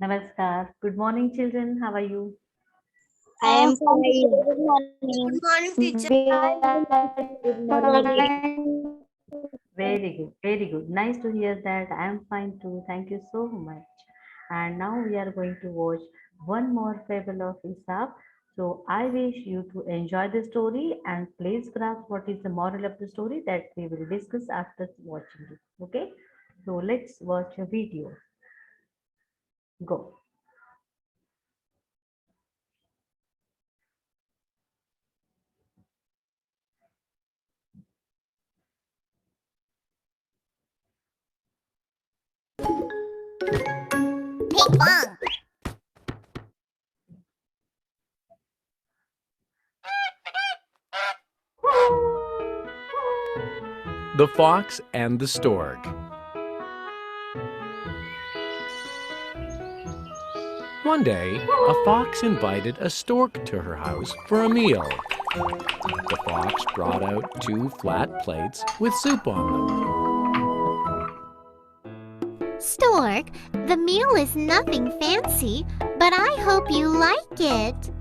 Namaskar. Good morning, children. How are you? I am Fine, teacher. fine. Good morning. Good morning, teacher. We are Good morning. fine. Very good. Very good. Nice to hear that. I am fine too. Thank you so much. And now we are going to watch one more fable of Aesop. So I wish you to enjoy the story and please grasp what is the moral of the story that we will discuss after watching it. Okay? So let's watch a video. Go. Ping pong. The Fox and the Stork. One day, a fox invited a stork to her house for a meal. The fox brought out two flat plates with soup on them. Stork, the meal is nothing fancy, but I hope you like it.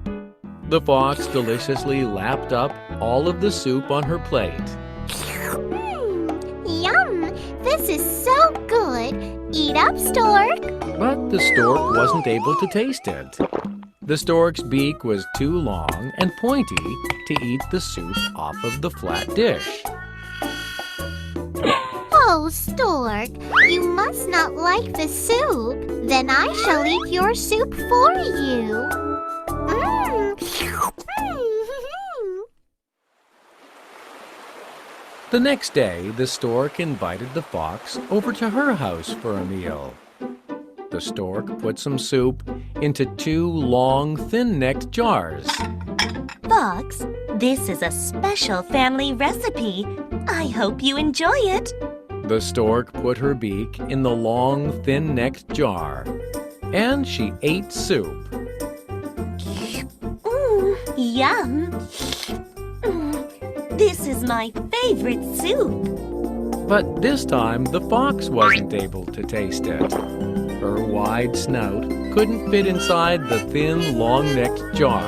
The fox deliciously lapped up all of the soup on her plate. Yum! This is so good. Eat up, Stork. But the stork wasn't able to taste it. The stork's beak was too long and pointy to eat the soup off of the flat dish. Oh, Stork, you must not like the soup. Then I shall eat your soup for you. The next day, the stork invited the fox over to her house for a meal. The stork put some soup into two long, thin-necked jars. Fox, this is a special family recipe. I hope you enjoy it. The stork put her beak in the long, thin-necked jar, and she ate soup. Yum! This is my favorite soup. But this time, the fox wasn't able to taste it. Her wide snout couldn't fit inside the thin, long-necked jar.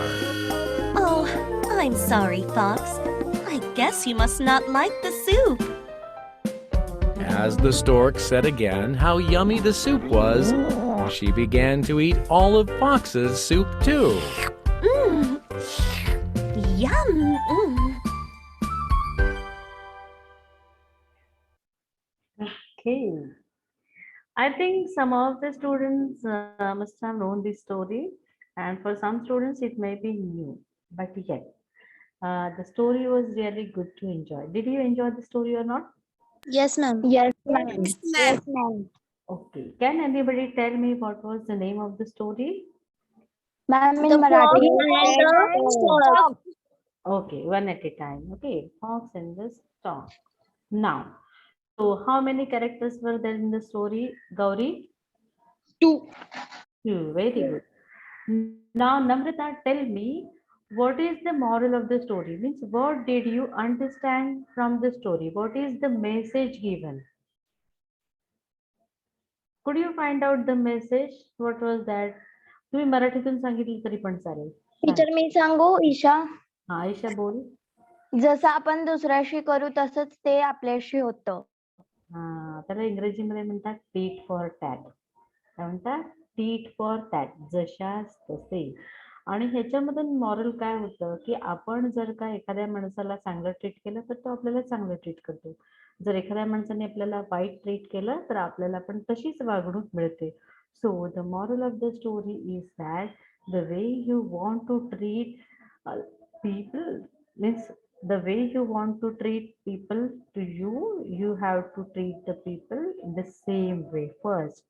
Oh, I'm sorry, Fox. I guess you must not like the soup. As the stork said again how yummy the soup was, she began to eat all of Fox's soup too. Mmm. Yum. Okay. I think some of the students must have known this story, and for some students it may be new. But yet, the story was really good to enjoy. Did you enjoy the story or not? Yes, ma'am. Yes, ma'am. Yes, Yes, ma'am. ma'am. Okay. Can anybody tell me what was the name of the story? Ma'am, in The fox Marathi. and the stork. Okay, one at a time. Okay, Fox and the Stork. Now, so how many characters were there in the story, Gauri? Two. Two. Very good. Now, Namrata, tell me what is the moral of the story? Means, what did you understand from the story? What is the message given? Could you find out the message? What was that? तुम्ही मराठीतून सांगितलं तरी पण चालेल. Teacher मी सांगू ईशा हा आयशा बोल. जसं आपण दुसऱ्याशी करू तसंच ते आपल्याशी होतं. हा त्याला इंग्रजीमध्ये म्हणतात टीट फॉर टॅट. काय म्हणतात? Tit for tat. जशास तसे. आणि ह्याच्यामधून मॉरल काय होतं की आपण जर का एखाद्या माणसाला चांगलं ट्रीट केलं तर तो आपल्याला चांगलं ट्रीट करतो. जर एखाद्या माणसाने आपल्याला वाईट ट्रीट केलं तर आपल्याला पण तशीच वागणूक मिळते. So the moral of the story is that the way you want to treat people means the way you want to treat people to you, you have to treat the people in the same way first.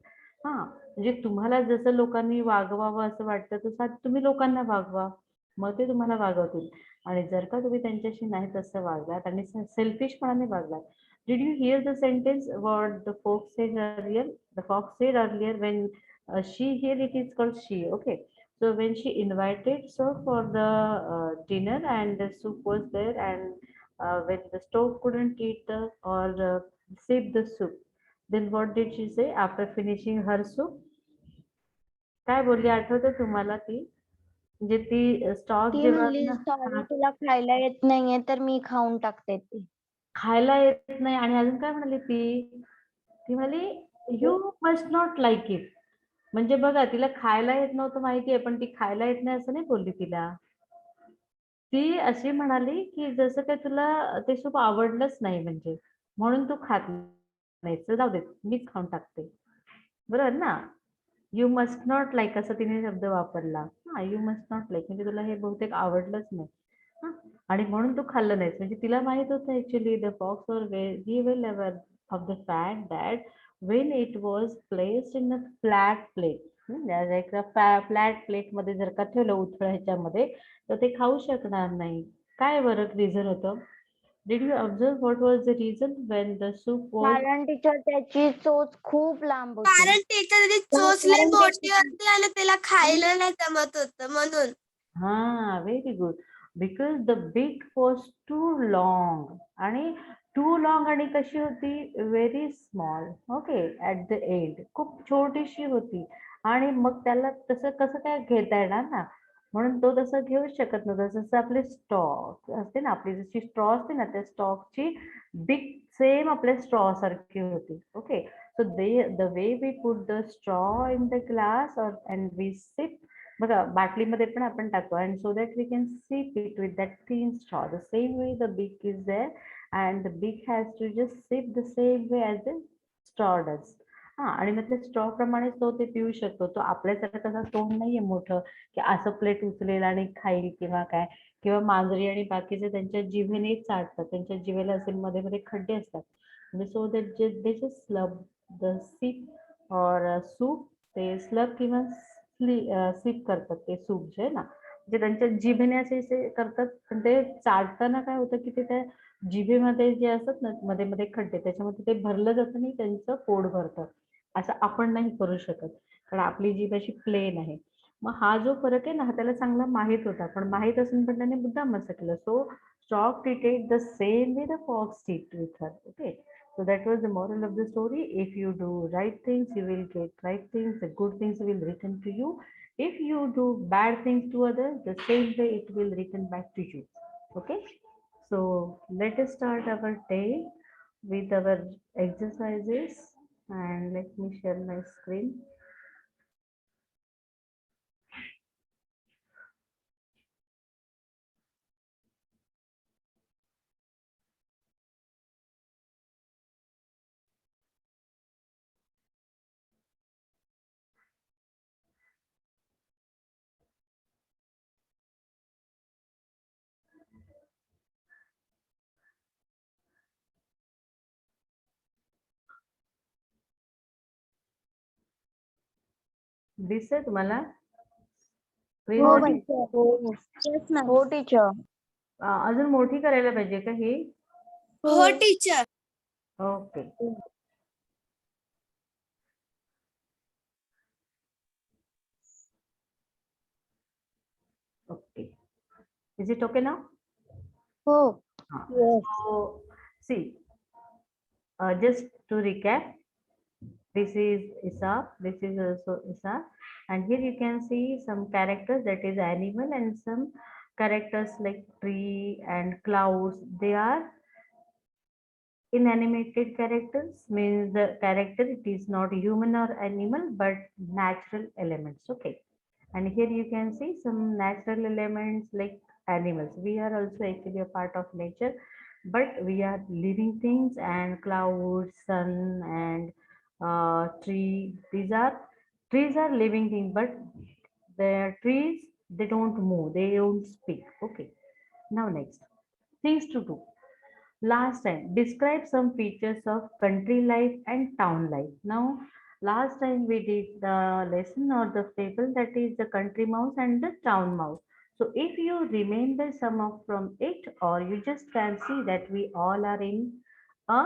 हा म्हणजे तुम्हाला जसं लोकांनी वागवावं असं वाटतं तसं आधी तुम्ही लोकांना वागवा, मग ते तुम्हाला वागवतील. आणि जर का तुम्ही त्यांच्याशी नाही तसं वागलात आणि सेल्फिशपणाने वागलात. Did you hear the sentence what the fox said earlier? The fox said earlier when she, here it is called she, okay. So when she invited so for the dinner and the soup was there, and when the stove couldn't eat the or sip the soup, then what did she say after finishing her soup? काय बोलली आठवतं तुम्हाला ती? म्हणजे ती stock ती जेव्हा म्हणली ना सॉरी तुला खायला येत नाहीये तर मी खाऊन टाकते ती. खायला येत नाही आणि अजून काय म्हणाली ती? ती म्हणाली you must not like it. म्हणजे बघा तिला खायला येत नव्हतं माहितीये, पण ती खायला येत नाही असं नाही बोलली तिला. ती अशी म्हणाली की जसं काही तुला ते सूप आवडलंच नाही म्हणजे म्हणून तू खात नाही. चल जाऊ दे मीच खाऊन टाकते. बरोबर ना? यू मस्ट नॉट लाईक असं तिने शब्द वापरला. हा यू मस्ट नॉट लाईक म्हणजे तुला हे बहुतेक आवडलंच नाही. हा आणि म्हणून तू खाल्लं नाहीस. म्हणजे तिला माहित होतं ऍक्च्युली द फॉक्स वर very well aware of the fact that when it was placed in a flat plate, flat plate मध्ये जर का ठेवलं उथळ ह्याच्यामध्ये तर ते खाऊ शकणार नाही. काय बरं रिझन होतं? Did you observe what was the reason Wien the soup was कारण टीचर त्याची चोच खूप लांब होती. कारण त्याची चोच लय मोठी होती आणि त्याला खायला नाही जमत होतं म्हणून. Very good. बिकॉज द बीक वॉज टू लॉंग आणि टू लॉंग आणि कशी होती? Very small. Okay at the end खूप छोटीशी होती आणि मग त्याला तसं कसं काय घेता येणार ना, म्हणून तो तसं घेऊ शकत नव्हता. जसं आपले स्टॉक असते ना, आपली जशी स्ट्रॉ असते ना, त्या स्टॉकची बिग सेम आपल्या स्ट्रॉ सारखी होती. Okay so the way we put the straw in the glass और अँड वी सिप, बघा बाटलीमध्ये पण आपण टाकतो and so that we can sip it with that clean straw. The same way the beak is there and the beak has to just sip the same way as the straw does. आणि मग त्या straw प्रमाणेच तो ते पिऊ शकतो. तो आपल्यासारखं तसं तोंड नाहीये मोठं की असं प्लेट उचलेल आणि खाईल किंवा काय. किंवा मांजरी आणि बाकीचे त्यांच्या जिभेने चाटतात. त्यांच्या जिभेला असे मध्ये मध्ये खड्डे असतात. म्हणजे so that they just slurp the sip और सूप. ते स्लब किंवा सिप करतात ते सूप जे आहे ना, जे त्यांच्या जिभेने असे करतात. पण ते चाटताना काय होतं की ते त्या जिभेमध्ये जे असतात ना मध्ये मध्ये खड्डे, त्याच्यामध्ये ते भरलं जातं आणि त्यांचं पोट भरतं. असं आपण नाही करू शकत कारण आपली जीभ अशी प्लेन आहे. मग हा जो फरक आहे ना हा त्याला चांगला माहित होता, पण माहित असून पण त्याने मुद्दाम असं केलं. So stork treated the same way the fox treat with her. Okay so that was the moral of the story. If you do right things you will get right things, the good things will return to you. If you do bad things to others, the same way it will return back to you. Okay, so let us start our day with our exercises and let me share my screen. दिसतंय तुम्हाला? Screen हो मध्ये? Teacher. Yes ma'am. हो teacher. अजून मोठी करायला पाहिजे का ही? हो teacher. Okay okay is it okay now? हो. So see, just to recap, this is Isap, this is also Isap, and here you can see some characters, that is animal, and some characters like tree and clouds. They are inanimated characters, means the character it is not human or animal but natural elements. Okay, and here you can see some natural elements like animals. We are also actually a part of nature, but we are living things, and clouds, sun, and tree. These are trees are living things, but the trees they don't move, they don't speak. Okay, now next things to do. Last time, describe some features of country life and town life. Now, last time we did the lesson or the fable, that is the country mouse and the town mouse. So if you remember some of from it, or you just can see that we all are in a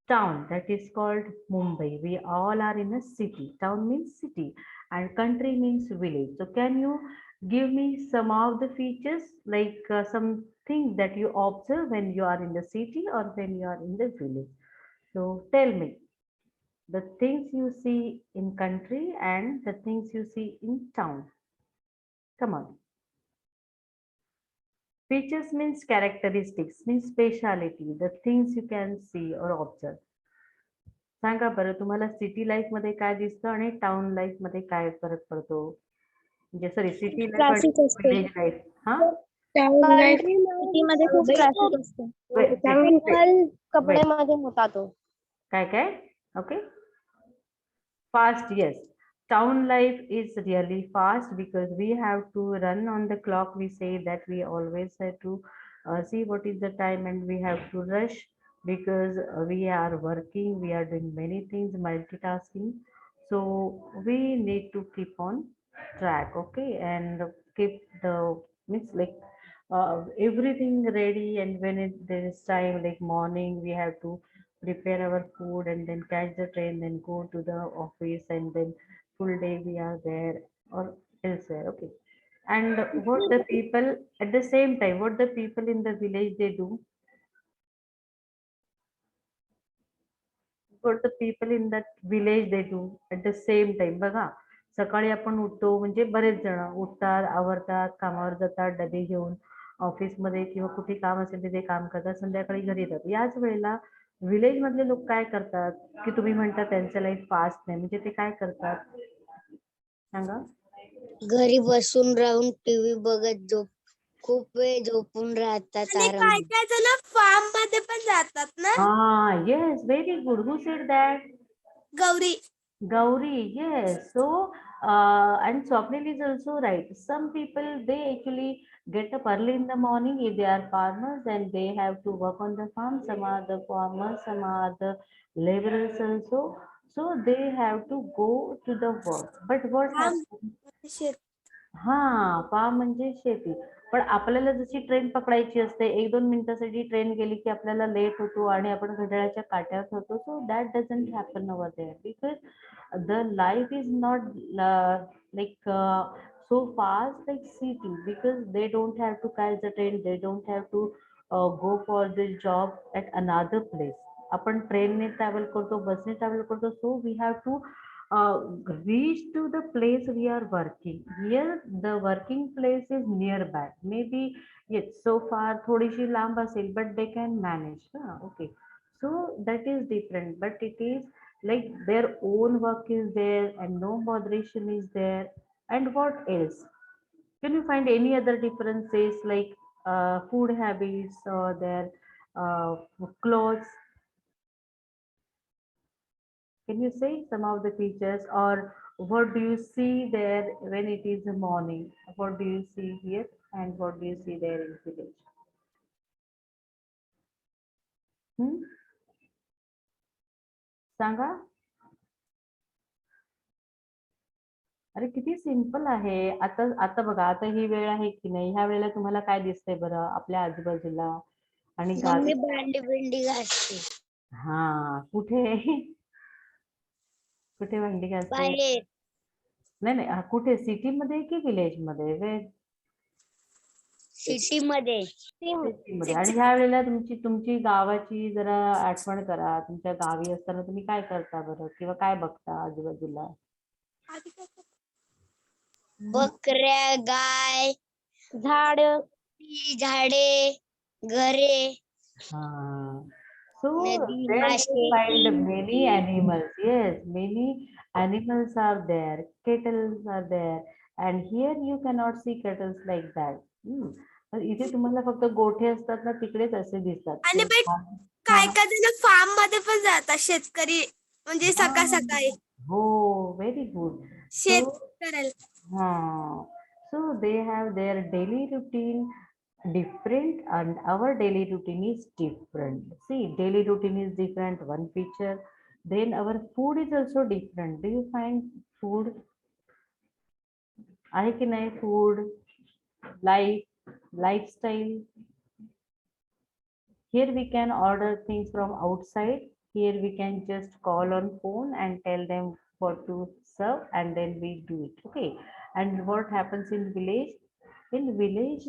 town that is called Mumbai. We all are in a city. Town means city and country means village. So can you give me some of the features, like some things that you observe when you are in the city or when you are in the village? So tell me. The things you see in country and the things you see in town. Come on. Features means characteristics, means speciality, the things you can see or observe. सांगा बरं तुम्हाला city life मध्ये काय दिसतं आणि town life मध्ये काय फरक पडतो? म्हणजे सॉरी सिटी लाईफ आणि ट्रॅफिक असते. Village life. हा सिटीमध्ये खूप ट्रॅफिक असतं. केमिकल कपड्यामध्ये होता तो. काय काय okay fast, yes. Town life is really fast because we have to run on the clock. We say that we always have to see what is the time and we have to rush because we are working, we are doing many things, multitasking. So we need to keep on track, okay, and keep the means like everything ready. And when there is time like morning, we have to prepare our food and then catch the train, then go to the office, and then full day we are there or elsewhere, okay. And what the people at the same time, what the people in the village they do, what the people in that village they do at the same time. बघा सकाळी आपण उठतो म्हणजे बरेच जण उठतात, आवरतात, कामावर जातात, डबे घेऊन ऑफिसमध्ये किंवा कुठे काम असेल तिथे काम करतात, संध्याकाळी घरी येतात. याच वेळेला विलेज मधले लोक काय करतात की तुम्ही म्हणता त्यांचं लाईफ फास्ट नाही, म्हणजे ते काय करतात सांगा? घरी बसून राहून टीव्ही बघत खूप वेळ झोपून राहतात आणि काय काय जण फार्म मध्ये पण जातात ना. हा yes, very good. Who said that? Gauri. Gauri, yes. So, and Swapnil is also right. Some people, they actually get up early in the morning if they are farmers and they have to work on the farm. Some are the farmers, some are the laborers also. So they have to go to the work. But what happens? हा, farm म्हणजे शेती. पण आपल्याला जशी train पकडायची असते, 1-2 मिनिटासाठी train गेली की आपल्याला लेट होतो आणि आपण घड्याळाच्या काट्यावर होतो. So that doesn't happen over there because the life is not like so fast like city, because they don't have to catch the train, they don't have to go for the job at another place. आपण ट्रेनने travel करतो, बसने travel करतो. So we have to reach to the place we are working. Here the working place is nearby, maybe yes so far थोडीशी लांब असेल, but they can manage. Okay, so that is different, but it is like their own work is there and no botheration is there. And what else? Can you find any other differences like food habits or their clothes? Can you say some of the features, or what do you see there when it is the morning? What do you see here and what do you see there in village? सांगा. अरे किती simple आहे. आता आता बघा, आता ही वेळ आहे की नाही, ह्या वेळेला तुम्हाला काय दिसतंय बरं आपल्या आजूबाजूला आणि गावी? भांडी बिंडी घासते हा, कुठे कुठे भांडी घासते? बाहेर. नाही नाही, कुठे, सिटी मध्ये की विलेज मध्ये? सिटी मध्ये. सिटीमध्ये. आणि ह्या वेळेला तुमची तुमची गावाची जरा आठवण करा. तुमच्या गावी असताना तुम्ही काय करता बरं, किंवा काय बघता आजूबाजूला? बकऱ्या, गाय, झाडे, घरे. हा. So नदी, there you मासे. find many animals. Yes, many animals are there. Kettles are there. And here you cannot see kettles like that. तर इथे तुम्हाला फक्त गोठे असतात ना, तिकडेच असे दिसतात. आणि काय काय जण फार्म मध्ये पण जातात, शेतकरी म्हणजे सकाळ सकाळी. हो, व्हेरी गुड. शेत करायला. So they have their daily routine different and our daily routine is different. See, daily routine is different, one feature. Then our food is also different. Do you find food? आहे की नाही food, lifestyle? Here we can order things from outside. Here we can just call on phone and tell them what to serve and then we do it. Okay. And what happens in village? In village,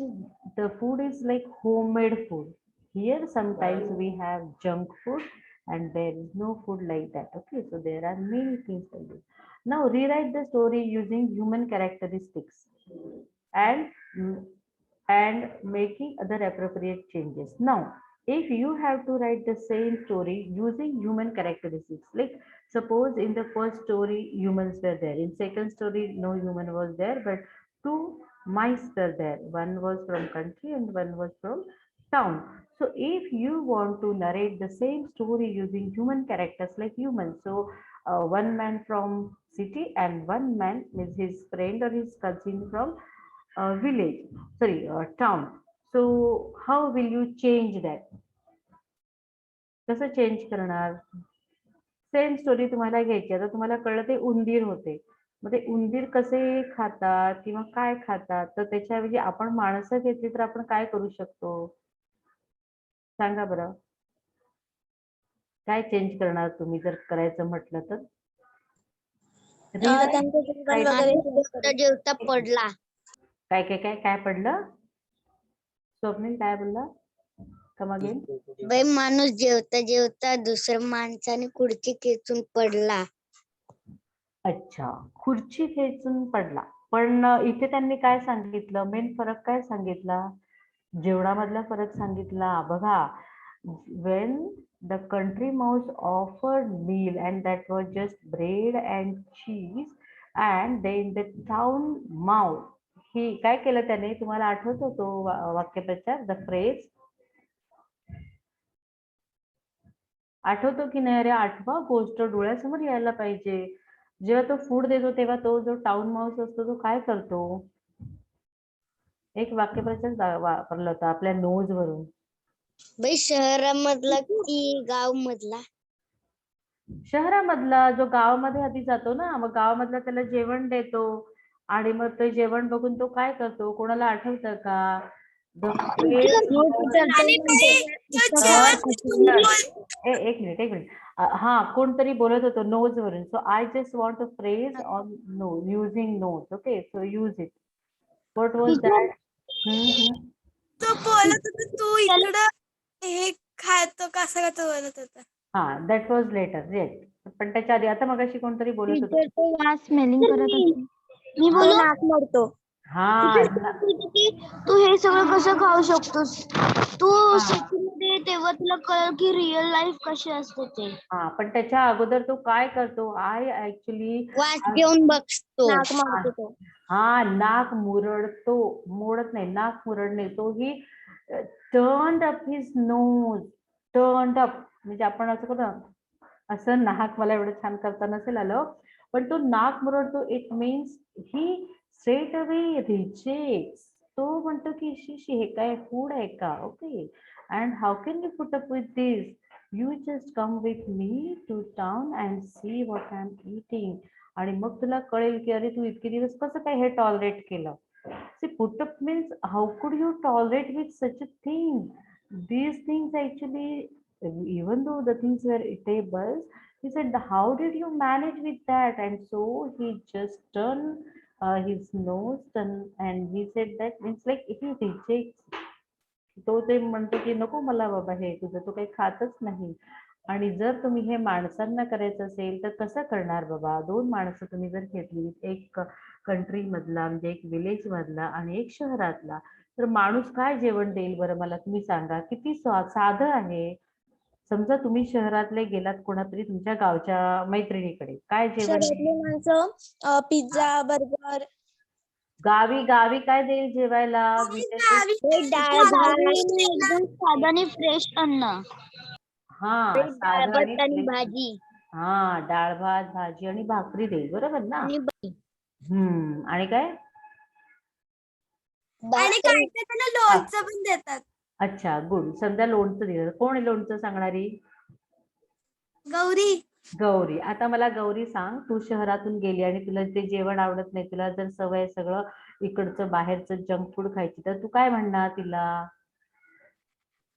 the food is like homemade food. Here sometimes we have junk food, and there is no food like that. Okay, so there are many things like this. Now rewrite the story using human characteristics and making other appropriate changes. Now if you have to write the same story using human characteristics, like suppose in the first story humans were there, in second story no human was there, but two mice were there, one was from country and one was from town. So if you want to narrate the same story using human characters like humans, so one man from city and one man is his friend or his cousin from village, sorry, town. So how will you change that? कसं change करणार? Same story तुम्हाला घ्यायची. आता तुम्हाला कळलं ते उंदीर होते, मग ते उंदीर कसे खातात किंवा काय खातात, तर त्याच्याऐवजी आपण माणसं घेतली तर आपण काय करू शकतो सांगा बरं? काय चेंज करणार तुम्ही जर करायचं म्हटलं तर? त्यांचं जीवन वगैरे जेवता जेवता पडला. काय काय काय काय पडलं? स्वप्नील काय बोलला? Come again. बाई माणूस जेवता जेवता दुसऱ्या माणसाने खुर्ची खेचून पडला. अच्छा, खुर्ची खेचून पडला. पण इथे त्यांनी काय सांगितलं, मेन फरक काय सांगितला? जेवणामधला फरक सांगितला बघा. when the country mouse offered meal and that was just bread and cheese, and then the town mouse, ही काय केलं त्याने? तुम्हाला आठवतो तो वाक्यप्रचार, द फ्रेज आठवतो की नाही? अरे आठवा, गोष्ट डोळ्यासमोर यायला पाहिजे. जेव्हा तो फूड देतो तेव्हा तो जो टाउन माऊस असतो तो काय करतो? एक वाक्यप्रचार वापरला होता आपल्या नोज वरून. बाई शहरामधला की गाव मधला? शहरामधला. जो गावामध्ये आधी जातो ना, मग गावामधला त्याला जेवण देतो आणि मग ते जेवण बघून तो काय करतो? कोणाला आठवतं का? एक मिनिट हा, कोणतरी बोलत होतो नोज वरून. So I just want a phrase on no using nose. Okay, so use it. What was that? तो बोलत होता तू इकडं हे खातो का, असं का तो बोलत होता. हा, दॅट वॉज लेटर. येस, पण त्याच्या आधी आता मगाशी कोणतरी बोलत होतं. तो वास स्मेलिंग करत असेल. मी बोलू नाक मरतो. हा तू हे सगळं कसं खाऊ शकतोस? तू सिटीमध्ये तेव्हा तुला कळलं की रिअल लाईफ कशी असते ते. हा, पण त्याच्या अगोदर तो काय करतो? आय ऍक्च्युली वास घेऊन बघतो. नाक मरतो तो. हा, नाक मुरडतो, मोडत नाही, नाक मुरडणे. तो ही turned up his nose. Turned up म्हणजे आपण असं करतो असं, नाक मला एवढं छान करता नसेल आलं, पण तो नाक मुरडतो. It means he straight away rejects. तो म्हणतो की शी हे काय फूड आहे का? Okay, and how can you put up with this? You just come with me to town and see what I am eating. आणि मग तुला कळेल की अरे तू इतके दिवस कसं काय हे टॉलरेट केलं. See, put up means how could you tolerate with such a thing? These things actually, even though the things were eatables, he said, how did you manage with that? And so he just turned his nose and he said that means like if you reject, तो ते म्हणतो की नको मला बाबा हे तुझं, तो काही खातच नाही. आणि जर तुम्ही हे माणसांना करायचं असेल तर कसं करणार बाबा? दोन माणसं तुम्ही जर घेतली, एक कंट्री मधला म्हणजे एक विलेज मधला आणि एक शहरातला, तर माणूस काय जेवण देईल बरं? मला तुम्ही सांगा. किती साधं आहे. समजा तुम्ही शहरातले गेलात कोणातरी तुमच्या गावच्या मैत्रिणीकडे, काय जेवण शहरातली माणसं पिझ्झा, बर्गर. गावी गावी काय देईल जेवायला? डाळ भात एकदम साधं आणि फ्रेश अन्न. हा, डाळ भात आणि भाजी. हा, डाळ भात भाजी आणि भाकरी देईल, बरोबर ना? आणि काय? आणि काय काय त्याला लोणचं पण देतात. अच्छा, गुड. समजा लोणचं दिलं, कोण आहे लोणचं सांगणारी? गौरी. गौरी. आता मला गौरी सांग, तू शहरातून गेली आणि तुला ते जेवण आवडत नाही, तुला जर सवय सगळं इकडचं बाहेरचं जंक फूड खायची, तर तू काय म्हणणार तिला?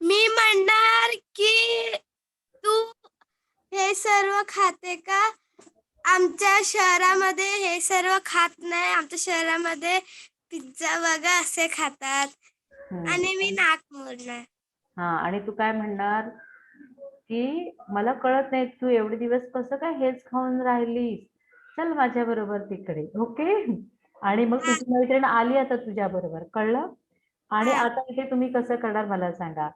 मी म्हणणार की तू हे सर्व खाते का? आमच्या शहरामध्ये हे सर्व खात नाही. आमच्या शहरामध्ये पिझ्झा वगैरे असे खातात. आणि मी नाक मोडणार. हा, आणि तू काय म्हणणार? की मला कळत नाही तू एवढे दिवस कसं काय हेच खाऊन राहिलीस, चल माझ्या बरोबर तिकडे. ओके. आणि मग तुझी मैत्रीण आली आता तुझ्या बरोबर, कळलं? आणि आता इथे तुम्ही कसं करणार मला सांगा.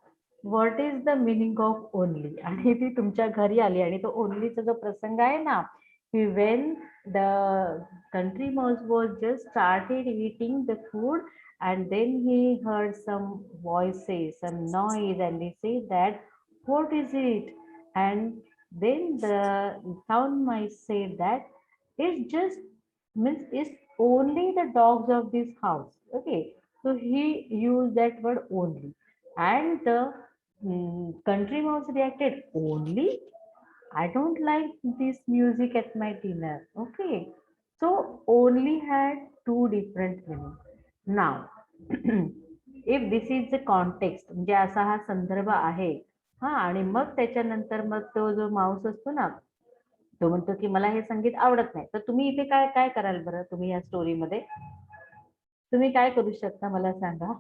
What is the meaning of only? आणि ती तुमच्या घरी आली आणि तो ओनलीचा जो प्रसंग आहे ना, की Wien the country mouse was just started eating the food, and then he heard some voices, some noise, and he said that what is it? And then the town mice said that it's just means it's only the dogs of this house. Okay, so he used that word only, and the country mouse reacted, only? I don't like this music at my dinner. Okay, so only had two different meaning. Now, if this is the context, म्हणजे असा हा संदर्भ आहे, हा, आणि मग त्याच्यानंतर मग तो जो माऊस असतो ना, तो म्हणतो की मला हे संगीत आवडत नाही, तर तुम्ही इथे काय काय कराल बरं? तुम्ही या स्टोरी मध्ये तुम्ही काय करू शकता मला सांगा.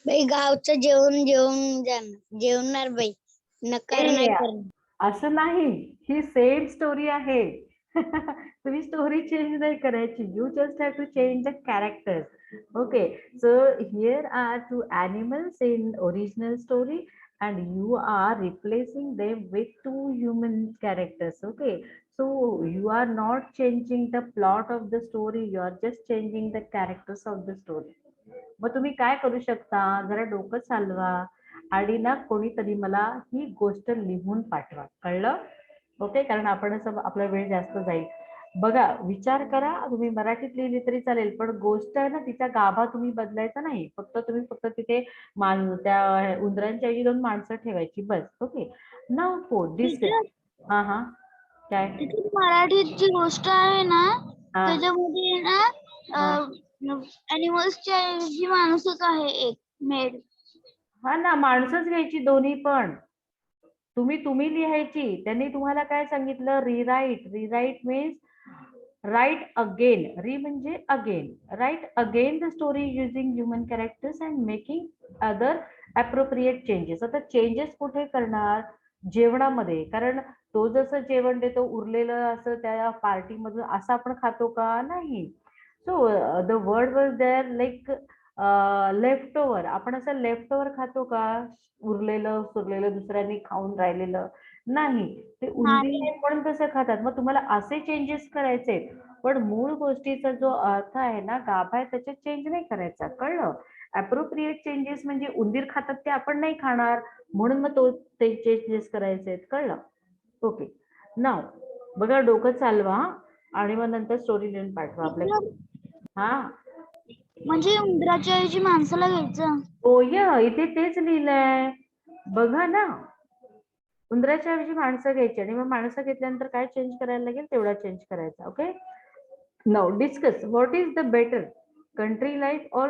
बाई गावचं जेवण जेवणार बाई, नकार नाही करणार. असं नाही, ही सेम स्टोरी आहे. तुम्ही स्टोरी चेंज नाही करायची, you just have to change the characters. Okay, so here are two animals in original story and you are replacing them with two human characters. Okay, so you are not changing the plot of the story, you are just changing the characters of the story. मग तुम्ही काय करू शकता, जरा डोकं चालवा आणि ना कोणीतरी मला ही गोष्ट लिहून पाठवा, कळलं? ओके, कारण आपण असं आपला वेळ जास्त जाईल. बघा, विचार करा, तुम्ही मराठीत लिहिली तरी चालेल, पण गोष्ट आहे ना तिचा गाभा तुम्ही बदलायचा नाही. फक्त तिथे त्या उंदरांच्या ऐवजी 2 माणसं ठेवायची, बस. ओके, नाउ फॉर दिस. हा हा, काय? तिथे मराठीत जी गोष्ट आहे ना, हा त्याच्यामध्ये ना अॅनिमल्सच्या ऐवजी माणूसच आहे एक मेड. हा ना, माणसंच घ्यायची दोन्ही पण. तुम्ही लिहायची. त्यांनी तुम्हाला काय सांगितलं? Rewrite means write again. Re म्हणजे again. Write again the story using human characters and making other appropriate changes. आता चेंजेस कुठे करणार? जेवणामध्ये. कारण तो जसं जेवण देतो उरलेलं असं त्या पार्टीमधून असं आपण खातो का? नाही. So the word was there like left over. आपण असं लेफ्ट ओव्हर खातो का? सुरलेलं दुसऱ्यांनी खाऊन राहिलेलं नाही. ते उंदीर पण कसं खातात. मग तुम्हाला असे चेंजेस करायचे, पण मूळ गोष्टीचा जो अर्थ आहे ना, गाभा आहे, त्याच्यात चेंज नाही करायचा, कळलं? अप्रोप्रिएट चेंजेस म्हणजे उंदीर खातात ते आपण नाही खाणार, म्हणून मग ते चेंजेस करायचे, कळलं? ओके, नाव बघा, डोकं चालवा आणि मग नंतर स्टोरी लिहून पाठवा आपल्या. हा, म्हणजे उंदराच्या ऐवजी माणसाला घ्यायचं. इथे तेच लिहिलंय बघा ना, उंदराच्या ऐवजी माणसं घ्यायची आणि मग माणसं घेतल्यानंतर काय चेंज करायला लागेल तेवढा चेंज करायचा. Okay, now discuss what is the better, country life और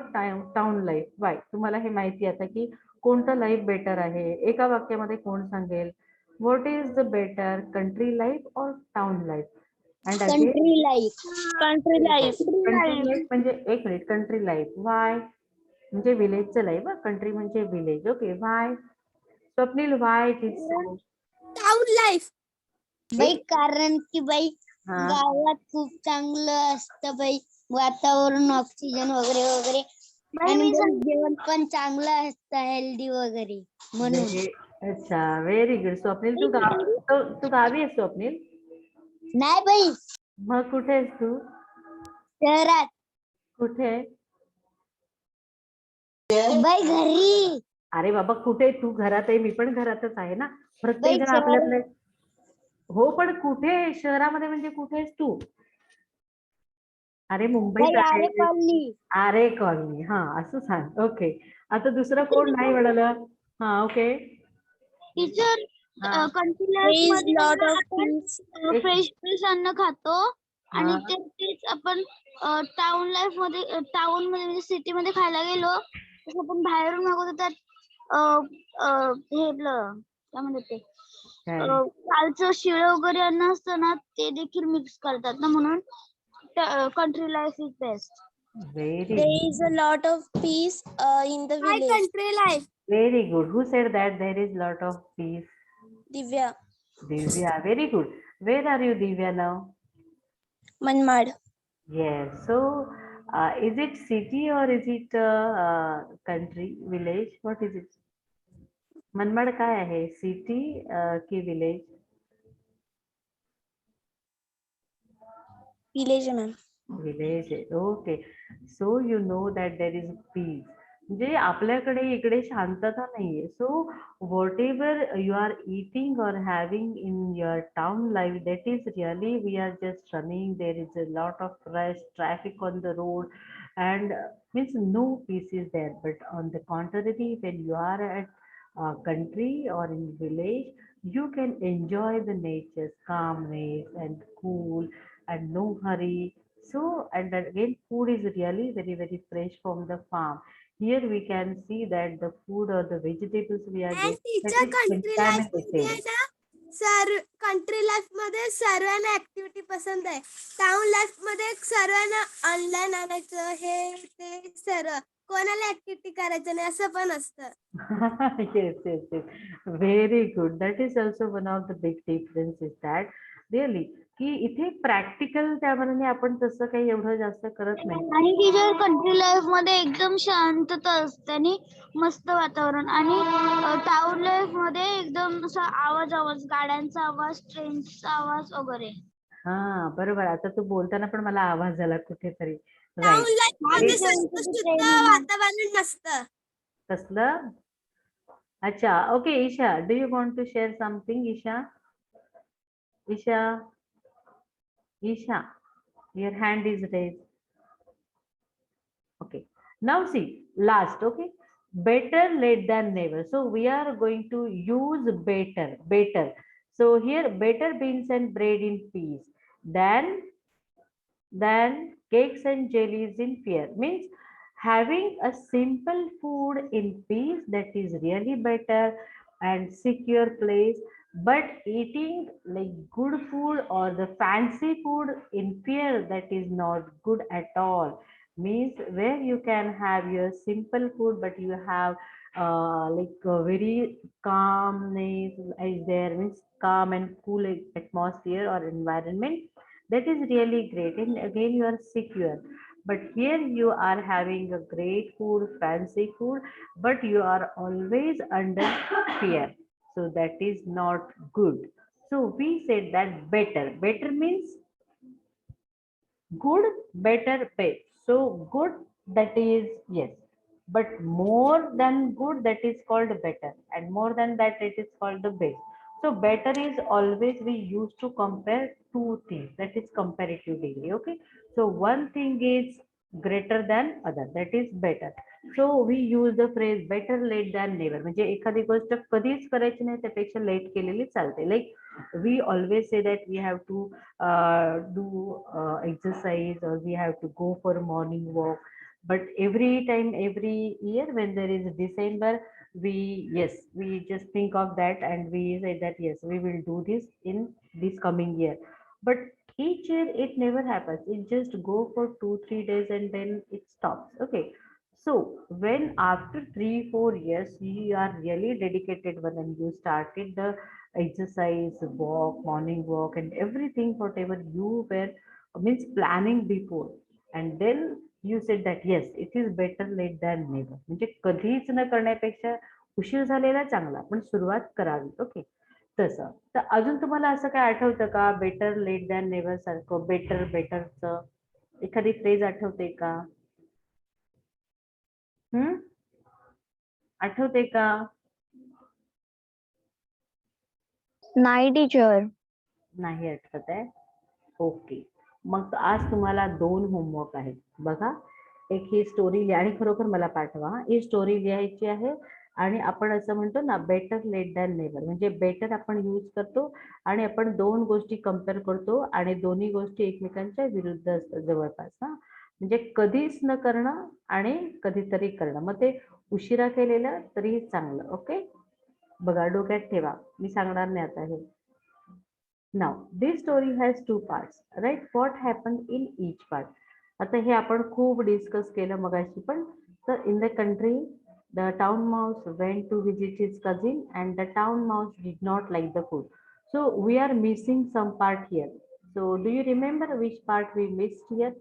टाउन लाईफ? वाय? तुम्हाला हे माहिती आता की कोणतं लाईफ बेटर आहे. एका वाक्यामध्ये कोण सांगेल? What is the better, country life और town life? And country life. Country life म्हणजे, एक मिनिट, कंट्री लाईफ वाय? म्हणजे विलेजचं लाईफ. कंट्री म्हणजे village. Okay, why? Swapnil, why it is so? Town life. बाई कारण की बाई गावात खूप चांगलं असतं बाई, वातावरण, ऑक्सिजन वगैरे वगैरे, आणि जेवण पण चांगलं असतं, हेल्दी वगैरे, म्हणून. अच्छा, व्हेरी गुड. स्वप्नील, तू गावी आहेस स्वप्नील? नाही बाई, मग कुठे आहेस तू? शहरात. कुठे? बाई घरी. अरे बाबा, कुठे? तू घरात आहे, मी पण घरातच आहे ना. प्रत्येक जण बाई, आपल्या. हो, पण कुठे? शहरामध्ये म्हणजे कुठे आहेस तू? अरे मुंबईत आहे. आरे कॉलनी. हा, असं सांग. ओके, आता दुसरं कोण नाही म्हणालं? हा, ओके. टीचर, कंट्री लाईफ मध्ये फ्रेश अन्न खातो आणि तेच आपण टाउन लाईफ मध्ये, टाउन मध्ये म्हणजे सिटी मध्ये खायला गेलो तसं आपण बाहेरून मागवतो, त्यात हे काय म्हणतात ते, कालचं शिळ वगैरे अन्न असतं ना, ते देखील मिक्स करतात ना, म्हणून country life is best. Very There good. is a lot of peace in the village. My country life. Very good. Who said that there is lot of peace? Divya. Divya. Very good. Where are you, Divya, now? Manmad. Yes. So, is it city or is it country, village? What is it? Manmad काय आहे? City की village? Village ma'am. Village आहे. Okay. So you know that there is peace. म्हणजे आपल्याकडे इकडे शांतता नाहीये. So whatever you are eating or having in your town life, that is really we are just running. There is a lot of rush, traffic on the road, and means no peace is there. But on the contrary, when you are at country or in village, you can enjoy the nature's calmness and cool and no hurry. So, and then again, food is really very, very fresh from the farm. Here we can see that the food or the vegetables we are And getting, that teacher is country life मध्ये आहे contaminated. ना, sir country life मध्ये सर्वांना activity पसंत आहे. Town life मध्ये सर्वांना online आणायचं हे ते सर्व कोणाला ऍक्टिव्हिटी करायचं नाही असं पण असतं. Yes, yes, yes. Very good. That is also one of the big difference is that really की इथे प्रॅक्टिकल त्या मनाने आपण तसं काही एवढं जास्त करत नाही. आणि टीचर कंट्री लाईफ मध्ये एकदम शांतता असते आणि मस्त वातावरण आणि टाउन लाईफ मध्ये एकदम असा आवाज गाड्यांचा आवाज ट्रेनचा आवाज वगैरे. हा बरोबर. आता तू बोलताना पण मला आवाज झाला कुठेतरी. Town right. लाईफ मध्ये शुद्ध वातावरण नसतं. कसलं? अच्छा. Okay Isha, do you want to share something? Isha, Isha, Isha, your hand is raised. Okay, now see last. Okay, better late than never. So we are going to use better. So here better beans and bread in peace than cakes and jellies in fear. Means having a simple food in peace, that is really better and secure place, but eating like good food or the fancy food in fear, that is not good at all. Means where you can have your simple food but you have like a very calmness is there, means calm and cool atmosphere or environment, that is really great, and again you are secure. But here you are having a great food, fancy food, but you are always under fear, so that is not good. So we said that better means good, better, best. So good, that is yes, but more than good, that is called better, and more than that, it is called the best. So better is always we used to compare two things, that is comparative degree. Okay, so one thing is greater than other, that is better. So we use the phrase better late than never. म्हणजे एखादी गोष्ट कधीच करायची नाही त्यापेक्षा late केलेली चालते. Like we always say that we have to do exercise or we have to go for a morning walk, but every time every year when there is December, we just think of that and we say that yes, we will do this in this coming year, but each year it never happens. It just go for 2-3 days and then it stops. Okay, so when after 3-4 years you are really dedicated one and you started the exercise, walk, morning walk, and everything, whatever you were means planning before, and then you said that yes, it is better late than never. म्हणजे कधीच न करण्यापेक्षा उशीर झालेला चांगला, पण सुरुवात करावी. ओके, तसं. तर अजून तुम्हाला असं काय आठवतं का बेटर लेट दॅन नेव्हर सारखं, बेटरचं एखादी फ्रेज आठवते का? आठवते का? नाही टीचर. नाही आठवत आहे. ओके, मग आज तुम्हाला 2 होमवर्क आहेत बघा. एक ही स्टोरी लिहा आणि खरोखर मला पाठवा. ही स्टोरी लिहायची आहे आणि आपण असं म्हणतो ना बेटर लेट दॅन नेव्हर, म्हणजे बेटर आपण यूज करतो आणि आपण 2 गोष्टी कम्पेअर करतो आणि दोन्ही गोष्टी एकमेकांच्या विरुद्ध असतात जवळपास. हा, म्हणजे कधीच न करणं आणि कधीतरी करणं, मग ते उशिरा केलेलं तरीही चांगलं. ओके, बघा डोक्यात ठेवा, मी सांगणार नाही आता हे. Now, this story has 2 parts, right? What happened in each part? आता हे आपण खूप डिस्कस केलं मगाशी पण. तर in the country the town mouse went to visit his cousin and the town mouse did not like the food. So we are missing some part here. So do you remember which part we missed here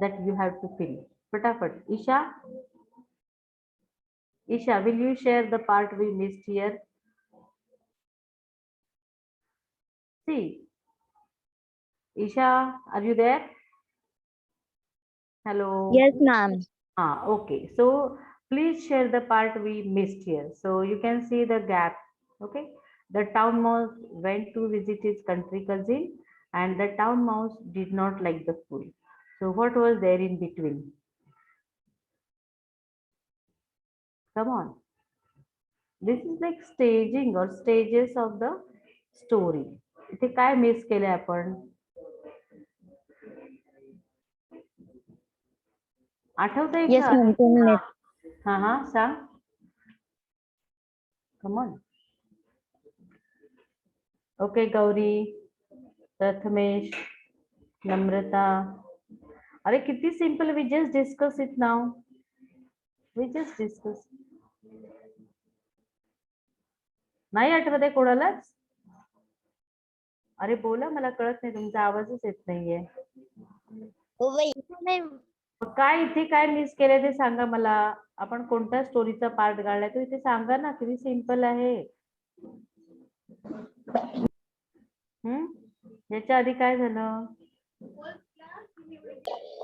that you have to fill? फटाफट. Isha, will you share the part we missed here? See, Isha, are you there? Hello. Yes, ma'am. Okay. So please share the part we missed here. So you can see the gap. Okay. The town mouse went to visit his country cousin, and the town mouse did not like the food. So what was there in between? Come on. This is like staging or stages of the story. इथे काय miss केले आपण? आठवतंय Yes, का? ma'am. 2 minutes. हा सांग. Come on. Okay, Gauri, Prathamesh, नम्रता. अरे किती simple. We just discuss it now. We just discuss. नाही आठवत आहे कोणालाच? अरे बोला, मला कळत नाही, तुमचा आवाजच येत नाहीये. मग काय इथे काय मिस केलं ते सांगा मला. आपण कोणत्या स्टोरीचा पार्ट काढलाय तो इथे सांगा ना. किती सिंपल आहे. याच्या आधी काय झालं?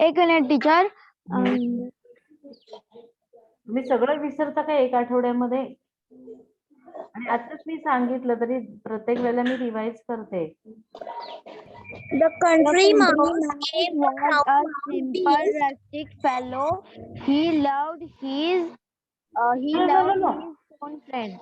1 minute, teacher. तुम्ही सगळं विसरता का 1 आठवड्यामध्ये? आणि आताच मी सांगितलं तरी प्रत्येक वेळेला मी रिवाइज करते. The country mouse was gave the a town simple mouse rustic fellow. He loved his No. own friend.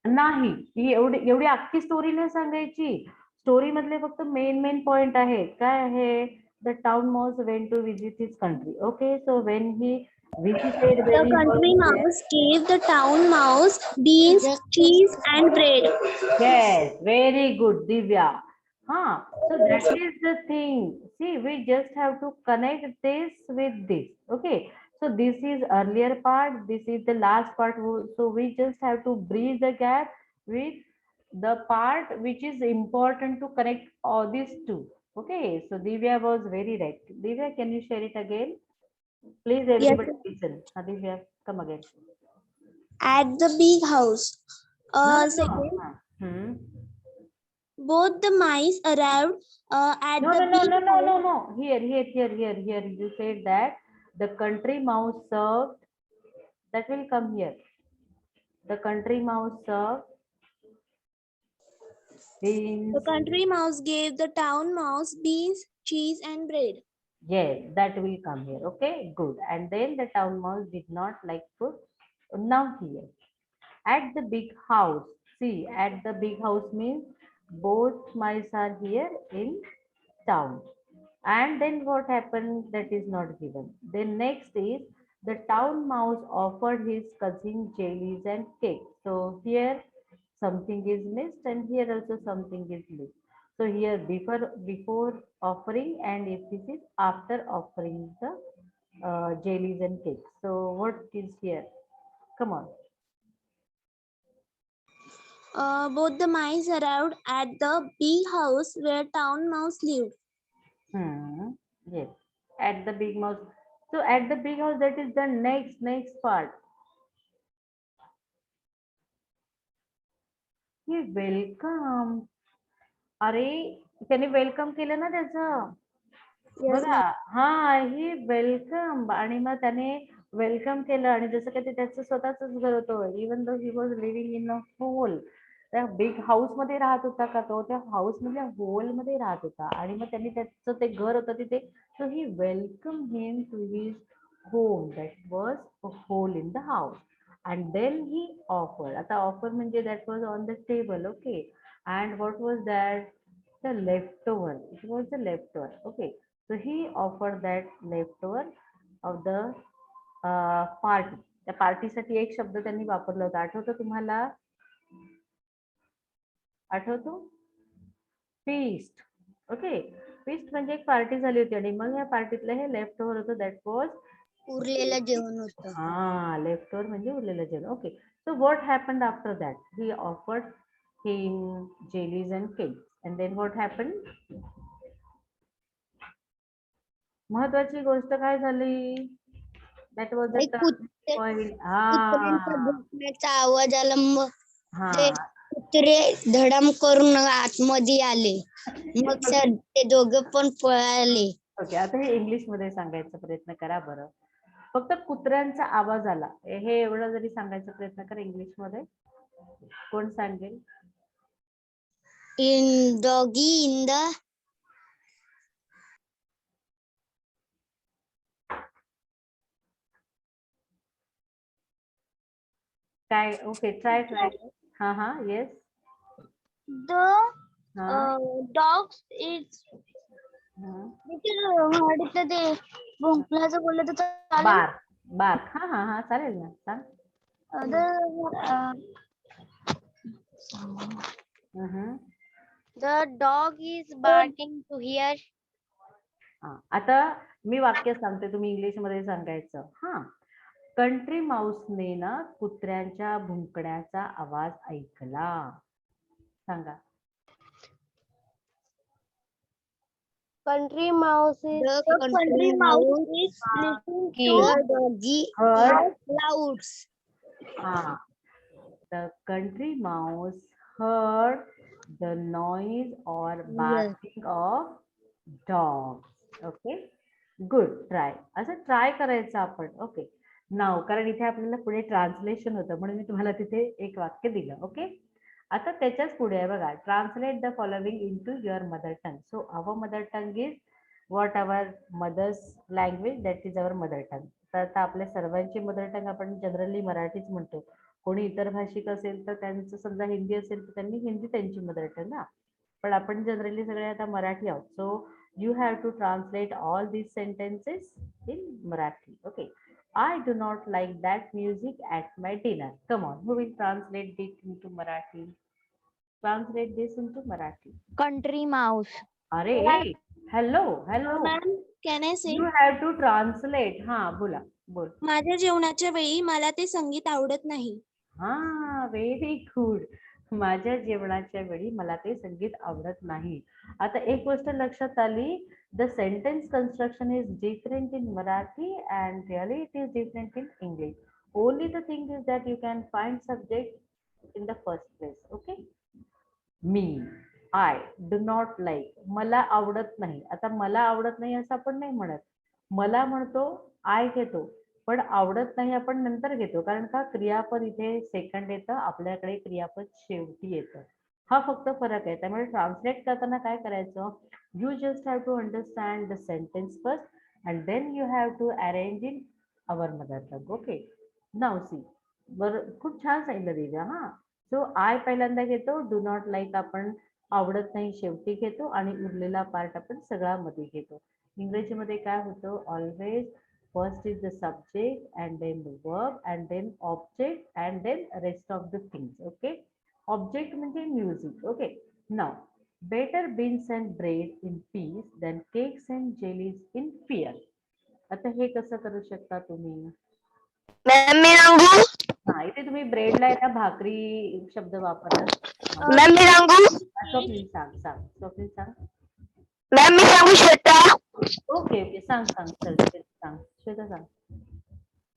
नाही, ही एवढी अख्खी स्टोरी नाही सांगायची. स्टोरी मधले फक्त मेन पॉइंट आहेत. काय आहे? The town mouse went to visit his country. Okay, so when he visited The when he country was there. mouse gave the town mouse beans, cheese, and bread. Yes, very good, Divya. So that is the thing. See, we just have to connect this with this. Okay, so this is earlier part, this is the last part. So we just have to bridge the gap with the part which is important to connect all these two. Okay, so Divya was very right. Divya, can you share it again? Please, everybody listen. Divya, come again. At the big house. No. Second, both the mice arrived at the big house. No. Here. You said that the country mouse served. That will come here. The country mouse served beans. The country mouse gave the town mouse beans, cheese, and bread. Yes, that will come here. Okay, good. And then the town mouse did not like food. Now here. At the big house. See, at the big house means both mice are here in town. And then what happened? That is not given. Then next is the town mouse offered his cousin jellies and cake. So here something is missed, and here also something is missed. So here before offering, and if this is after offering the jellies and cake. So what is here? Come on. Both the mice arrived at the big house where town mouse lived. Yes, at the big mouse. So at the big house, that is the next part. He welcome. अरे त्याने welcome केलं ना त्याचं. बघा, ही welcome. आणि मग त्याने welcome केलं, आणि जसं काही ते त्याचं स्वतःच घर होतं. Even though he was living in a hole. त्या बिग हाऊस मध्ये राहत होता का तो? त्या हाऊस मधल्या होल मध्ये राहत होता. आणि मग त्यांनी त्याचं ते घर होतं तिथे. So he welcome him to his home. That was a hole in the house. And then he offer. आता ऑफर म्हणजे that was on the table. Okay, and what was that? The leftover. It was the leftover. Okay, so he offered that leftover of the party. त्या पार्टीसाठी एक शब्द त्यांनी वापरला होता. आठवतो तुम्हाला? आठवतो? Feast. Okay, फीस्ट म्हणजे एक पार्टी झाली होती आणि मग ह्या पार्टीतलं हे लेफ्ट ओव्हर होतं, दॅट वॉज उरलेलं जेवण होतं. हा लेफ्ट ओव्हर म्हणजे उरलेलं जेवण. Okay, so what happened after that? He offered him jellies and cakes and then what happened? महत्वाची गोष्ट काय झाली? दॅट वॉज द एक कुत्रे- पॉइंट. कुत्र्यांच्या हा भुंकण्याचा आवाज आला, मग हा ते कुत्रे धडम करून आतमध्ये आले. मग सर ते दोघं पण पळाले. ओके, आता हे इंग्लिश मध्ये सांगायचा प्रयत्न करा बरं. फक्त कुत्र्यांचा आवाज आला हे एवढं जरी सांगायचा प्रयत्न करा इंग्लिश मध्ये. कोण सांगेल? इन डॉगी इन द काय? Okay, try. हा हा, येस. द डॉग्स इज वाडीतलं ते भुंकण्याचं बोललं तर चालेल. बार्क. बार्क. हा हा हा, चालेल ना, सांग. The dog is barking to hear. हा, आता मी वाक्य सांगते, तुम्ही इंग्लिश मध्ये सांगायचं. हा, कंट्री माऊसने ना कुत्र्यांच्या भुंकण्याचा आवाज ऐकला. सांगा. Country mouse is The country mouse is listening to the doggy Heard. clouds. Ah, the country mouse heard the noise or barking of dogs. Okay, good. Try. असं ट्राय करायचं आपण. ओके, नाव, कारण इथे आपल्याला पुढे ट्रान्सलेशन होतं म्हणून मी तुम्हाला तिथे एक वाक्य दिलं. ओके, आता त्याच्याच पुढे आहे बघा, translate the following into your mother tongue. So our mother tongue is what our mother's language, that is our mother tongue. तर आता आपल्या सर्वांची मदर टंग आपण जनरली मराठीच म्हणतो. कोणी इतर भाषिक असेल तर त्यांचं समजा हिंदी असेल तर त्यांनी हिंदी त्यांची मदर टंग. हा, पण आपण जनरली सगळे आता मराठी आहोत. So you have to translate all these sentences in Marathi. Okay, I do not like that music at my dinner. Come on, who will translate this into Marathi? Translate this into Marathi. Country mouse. Arey, hello. Ma'am, can I say? You have to translate. हा, बोल. माझ्या जेवणाच्या वेळी मला ते संगीत आवडत नाही. हा, व्हेरी गुड. माझ्या जेवणाच्या वेळी मला ते संगीत आवडत नाही. आता एक गोष्ट लक्षात आली, the sentence construction is different in Marathi and really it is different in English. Only the thing is that you can find subject in the first place. Okay, me, I do not like, मला आवडत नाही. आता मला आवडत नाही असं आपण नाही म्हणत, मला म्हणतो, आय घेतो, पण आवडत नाही आपण नंतर घेतो. कारण का? क्रियापद इथे सेकंड येतं, आपल्याकडे क्रियापद शेवटी येतं. हा फक्त फरक आहे. त्यामुळे ट्रान्सलेट करताना काय करायचं, you just have to understand the sentence first and then you have to arrange in our mother tongue. Okay, now see. बरं, खूप छान सांगितलं दिव्या. हा, सो आय पहिल्यांदा घेतो, डू नॉट लाईक आपण आवडत नाही शेवटी घेतो आणि उरलेला पार्ट आपण सगळा मध्ये घेतो. इंग्रजीमध्ये काय होतं, always first is the subject and then the verb and then object and then rest of the things. Okay, object म्हणजे music. Okay, now better beans and bread in peace than cakes and jellies in fear. आता हे कसं करू शकता तुम्ही? Ma'am मी सांगू? हा, इथे तुम्ही ब्रेडला आहे ना भाकरी शब्द वापरला. मॅम मी सांगू? स्वप्नील सांग. स्वप्नील सांग. मॅम मी सांगू श्वेता? ओके, सांग. चल सांग श्वेता, सांग.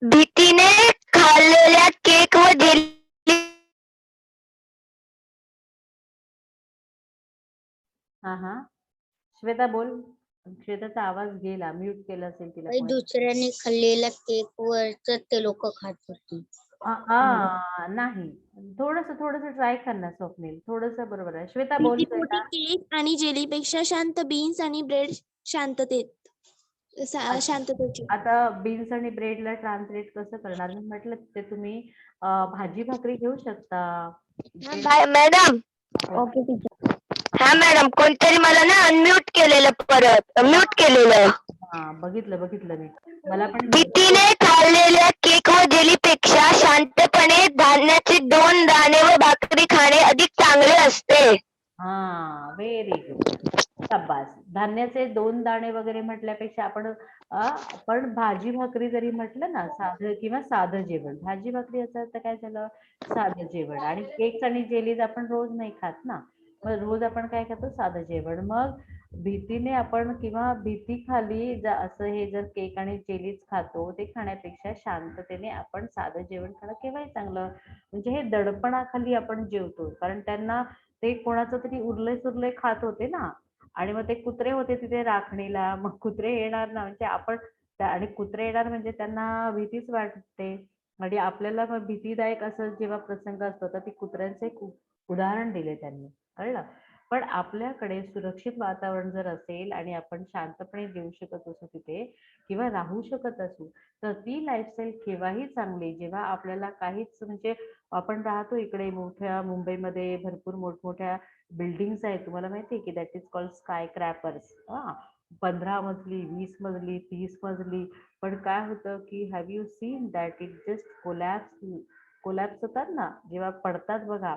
भीतीने खाल्लेल्या केक व जेली. हा, श्वेता बोल. श्वेताचा आवाज गेला, म्यूट केला असेल तिला कोणी. दुसऱ्याने खाल्लेल्या केक वरच ते लोक खात होते. नाही, थोडस ट्राय कर ना स्वप्नील, थोडस. बरोबर आहे श्वेता, बोल. श्वेता, केक आणि जेलीपेक्षा शांत बीन्स आणि ब्रेड शांततेची. आता बीन्स आणि ब्रेडला ट्रान्सलेट कसं करणार? मी म्हटलं ते तुम्ही भाजी भाकरी घेऊ शकता. मॅडम. Okay, teacher. हा मॅडम, कोणतरी मला ना अनम्यूट केलेलं, परत म्यूट केलेलं. हा, बघितलं मी. मला पण भीतीने खाल्लेल्या केक व जेलीपेक्षा शांतपणे धान्याचे 2 दाणे व भाकरी खाणे अधिक चांगले असते. हा, व्हेरी गुड, शाबास. धान्याचे 2 दाणे वगैरे म्हटल्यापेक्षा आपण भाजी भाकरी जरी म्हटलं ना, साधं किंवा साधं जेवण. भाजी भाकरी याचा अर्थ काय झालं? साधं जेवण. आणि केक्स आणि जेलीज आपण रोज नाही खात ना. मग रोज आपण काय खातो? साधं जेवण. मग भीतीने आपण किंवा भीतीखाली असं हे जर केक आणि जेलीज खातो, ते खाण्यापेक्षा शांततेने आपण साधं जेवण खाणं केव्हाही चांगलं. म्हणजे हे दडपणाखाली आपण जेवतो. कारण त्यांना ते कोणाचं तरी उरले-सुरले खात होते ना, आणि मग ते कुत्रे होते तिथे राखणीला. मग कुत्रे येणार ना, म्हणजे आपण आणि कुत्रे येणार म्हणजे त्यांना भीतीच वाटते. आणि आपल्याला मग भीतीदायक असं जेव्हा प्रसंग असतो, तर ती कुत्र्यांचं एक उदाहरण दिले त्यांनी, कळलं? पण आपल्याकडे सुरक्षित वातावरण जर असेल आणि आपण शांतपणे जेवू शकत असू तिथे किंवा राहू शकत असू, तर ती लाईफस्टाईल केव्हाही चांगली. जेव्हा आपल्याला काहीच म्हणजे आपण राहतो इकडे मोठ्या मुंबईमध्ये भरपूर मोठमोठ्या बिल्डिंग्स आहेत. तुम्हाला माहिती आहे की दॅट इज कॉल्ड स्काय क्रॅपर्स. 15 मजली, 20 मजली, 30 मजली. पण काय होतं की have you seen that it just collapse होतात ना, जेव्हा पडतात बघा,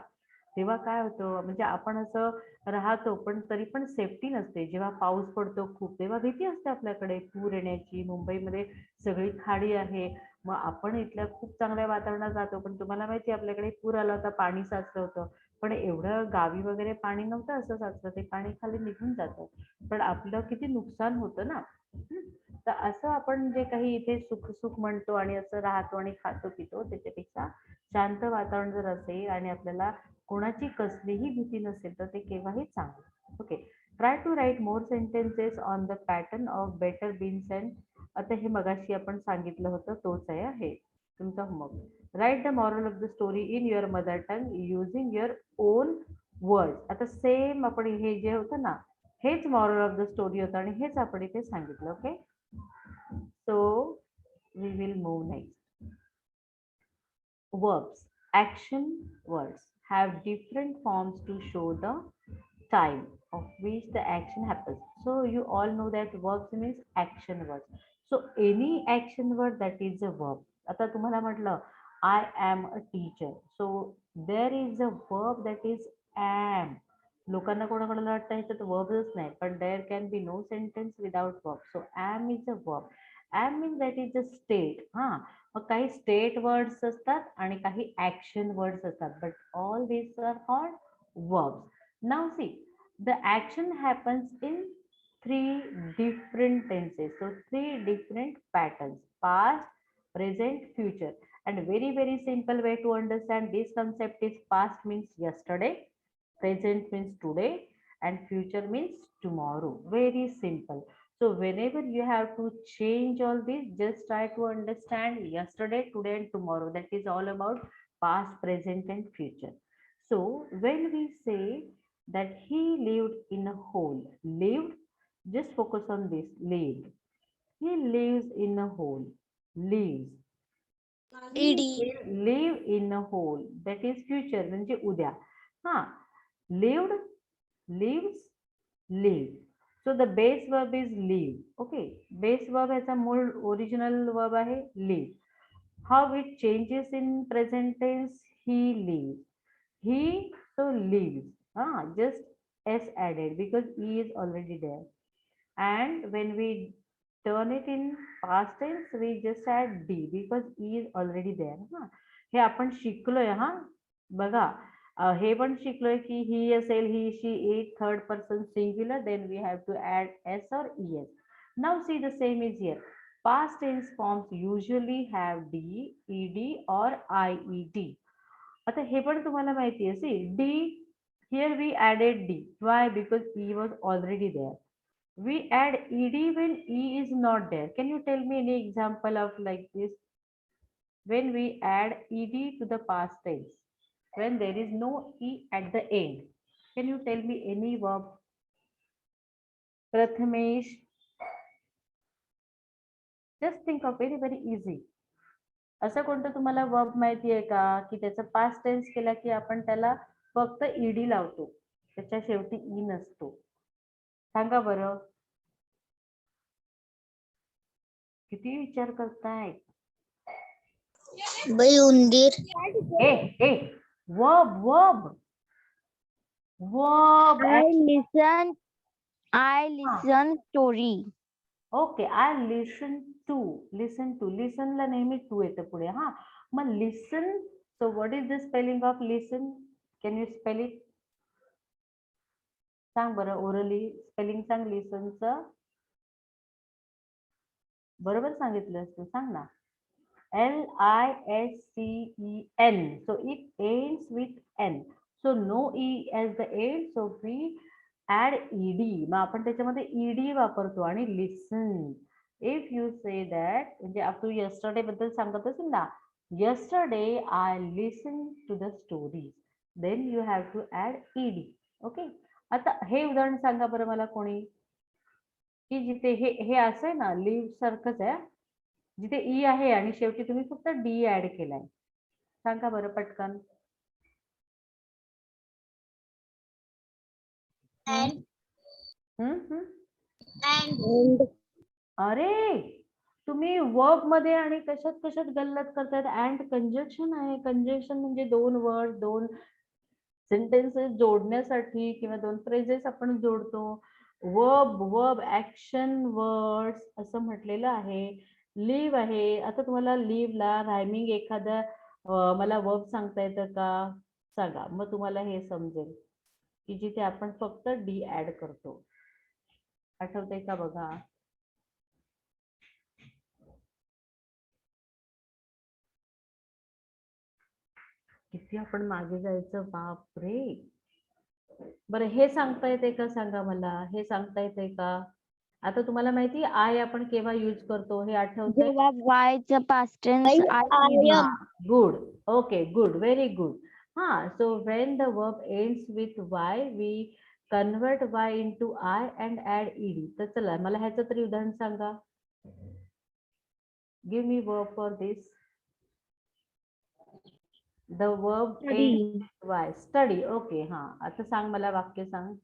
तेव्हा काय होतं म्हणजे आपण असं राहतो पण तरी पण सेफ्टी नसते. जेव्हा पाऊस पडतो खूप, तेव्हा भीती असते आपल्याकडे पूर येण्याची. मुंबईमध्ये सगळी खाडी आहे. मग आपण इथल्या खूप चांगल्या वातावरणात राहतो, पण तुम्हाला माहिती आहे आपल्याकडे पूर आला होता, पाणी साचलं होतं. पण एवढं गावी वगैरे पाणी नव्हतं असं साचलं, ते पाणी खाली निघून जातं. पण आपलं किती नुकसान होतं ना. तर असं आपण जे काही इथे सुख सुख म्हणतो आणि असं राहतो आणि खातो पितो, त्याच्यापेक्षा शांत वातावरण जर असेल आणि आपल्याला कोणाची कसलीही भीती नसेल, तर ते केव्हाही चांगलं. Okay, try to write more sentences on the pattern of better beans and. आता हे मगाशी आपण सांगितलं होतं, तोच आहे हे तुमचा homework. Write the moral of the story in your mother tongue using your on words. आता सेम आपण हे जे होतं ना, हेच मॉरल ऑफ द स्टोरी होतं आणि हेच आपण इथे सांगितलं. Okay, so we will move next. Verbs, action words have different forms to show the time of which the action happens. So you all know that verbs means action words. So any action word that is a verb. आता तुम्हाला म्हटलं I am a teacher. So there is a verb that is am. लोकांना कोणाकोणाला वाटतं ह्याच्यात verbs नाही, पण there can be no sentence without verb. So am is a verb. Am means that is a state. मग काही state words असतात आणि काही ऍक्शन वर्ड्स असतात, but all this are called verbs. Now see, the action happens in 3 different tenses. So 3 different patterns: past, present, future. And very simple way to understand this concept is past means yesterday, present means today, and future means tomorrow. Very simple. So whenever you have to change all this, just try to understand yesterday, today, and tomorrow. That is all about past, present, and future. So when we say that he lived in a hole, lived, just focus on this, lived. He lives in a hole, lives. Live in a hole, that is future, म्हणजे उद्या. Lived, lives, live. So the base verb is live. Okay, base verb याचा मूळ original verb आहे live. How it changes in present tense? He lives. He, so lives. Just s added because e is already there. And when we turn it in past tense, we just add d because e is already there. हे आपण शिकलोय. बघा, हे पण शिकलोय की he असेल, he, she, it, third person singular, then we have to add s or es. Now see, the same is here. Past tense forms usually have d, ed or ied. आता हे पण तुम्हाला माहिती आहे. See, d, here we added d. Why? Because e was already there. We add ed when e is not there. Can you tell me any example of like this? When we add ed to the past tense, when there is no e at the end. Can you tell me any verb? Prathamesh. Just think of very easy. असं कोणतं तुम्हाला verb माहिती आहे का की त्याचा past tense केला की आपण त्याला फक्त ईडी लावतो, त्याच्या शेवटी ई नसतो? सांगा बरं. किती विचार करताय? उंदीर. Verb. I listen. I listen story. Okay. I listen to. लिसनला नेहमी टू येतं पुढे. हा, मग listen. So what is the spelling of listen? Can you spell it? सांग बरं, ओरली स्पेलिंग सांग लिसनचं. बरोबर सांगितलंस तू, सांग ना. LISCEN. So it ends with N. So no E as the end. So we add ED. मग आपण त्याच्यामध्ये ED वापरतो. आणि listen. If you say that, म्हणजे तू yesterday बद्दल सांगत असेल ना, yesterday I listened to the stories. Then you have to add ED. Okay. आता हे उदाहरण सांगा बरं मला कोणी, की जिथे हे असं आहे ना, लिव्ह सारखंच आहे, जिथे ई आहे आणि शेवटी तुम्ही फक्त डी ऍड केलाय. सांगा बरं पटकन. अरे तुम्ही वर्ब मध्ये आणि कशात गल्लत करतायत. अँड कंजक्शन आहे. कंजक्शन म्हणजे दोन वर्ड, दोन सेंटेन्सेस जोडण्यासाठी किंवा दोन फ्रेजेस आपण जोडतो. वर्ब ऍक्शन वर्ड्स असं म्हटलेलं आहे. लिव्ह आहे. आता तुम्हाला लिव्हला रायमिंग एखादा मला वर्ब सांगता येतं का? सांगा, मग तुम्हाला हे समजेल की जिथे आपण फक्त डी ऍड करतो. आठवतंय का बघा? किती आपण मागे जायचं, बाप रे. बरं हे सांगता येते का? सांगा मला, हे सांगता येते का? आता तुम्हाला माहिती आय आपण केव्हा यूज करतो हे आठवतंय? जेव्हा y चं past tense good. Okay, good, very good. हा, so when the verb ends with y we convert y into I and add ed. तर चला मला ह्याचं तरी उदाहरण सांगा. Give me verb for this. The verb ends with y. Study. Okay. हा, आता सांग मला, वाक्य सांग.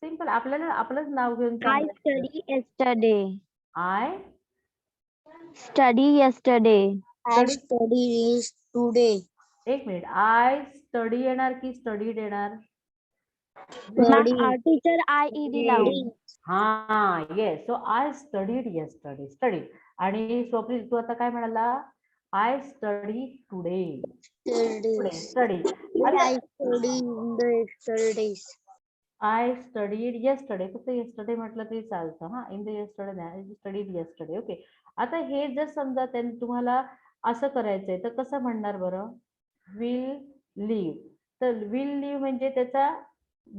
सिंपल. आपलंच नाव घेऊन I study yesterday. I Study yesterday. I studied today. एक मिनिट. आय स्टडी येणार की स्टडीड येणार? टीचर IED लावून. हा, yes. So I studied yesterday. Study. आणि स्वप्नील तू आता काय म्हणाला? I study today. Study. I studied in the yesterdays. I studied yesterday. फक्त yesterday म्हटलं तरी चालतं. हा, इन द yesterday नाही, स्टडीड yesterday. ओके. आता हे जर समजा त्यांनी तुम्हाला असं करायचंय तर कसं म्हणणार बरं? Will live. तर विल लिव्ह म्हणजे त्याचा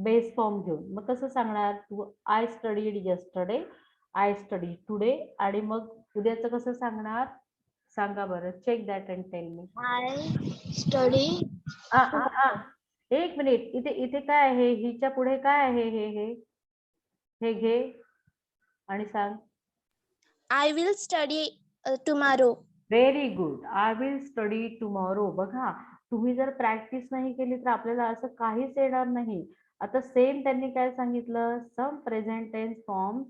बेस फॉर्म घेऊन मग कसं सांगणार तू? I studied yesterday, I study today. आणि मग उद्याचं कसं सांगणार? सांगा बरं. Check that and tell me. I study. एक मिनिट. इथे काय आहे? हिच्या पुढे काय आहे? हे घे आणि सांग. I will study tomorrow. Very good. I will study tomorrow. बघा, तुम्ही जर प्रॅक्टिस नाही केली तर आपल्याला असं काहीच येणार नाही. आता सेम त्यांनी काय सांगितलं? Some present tense form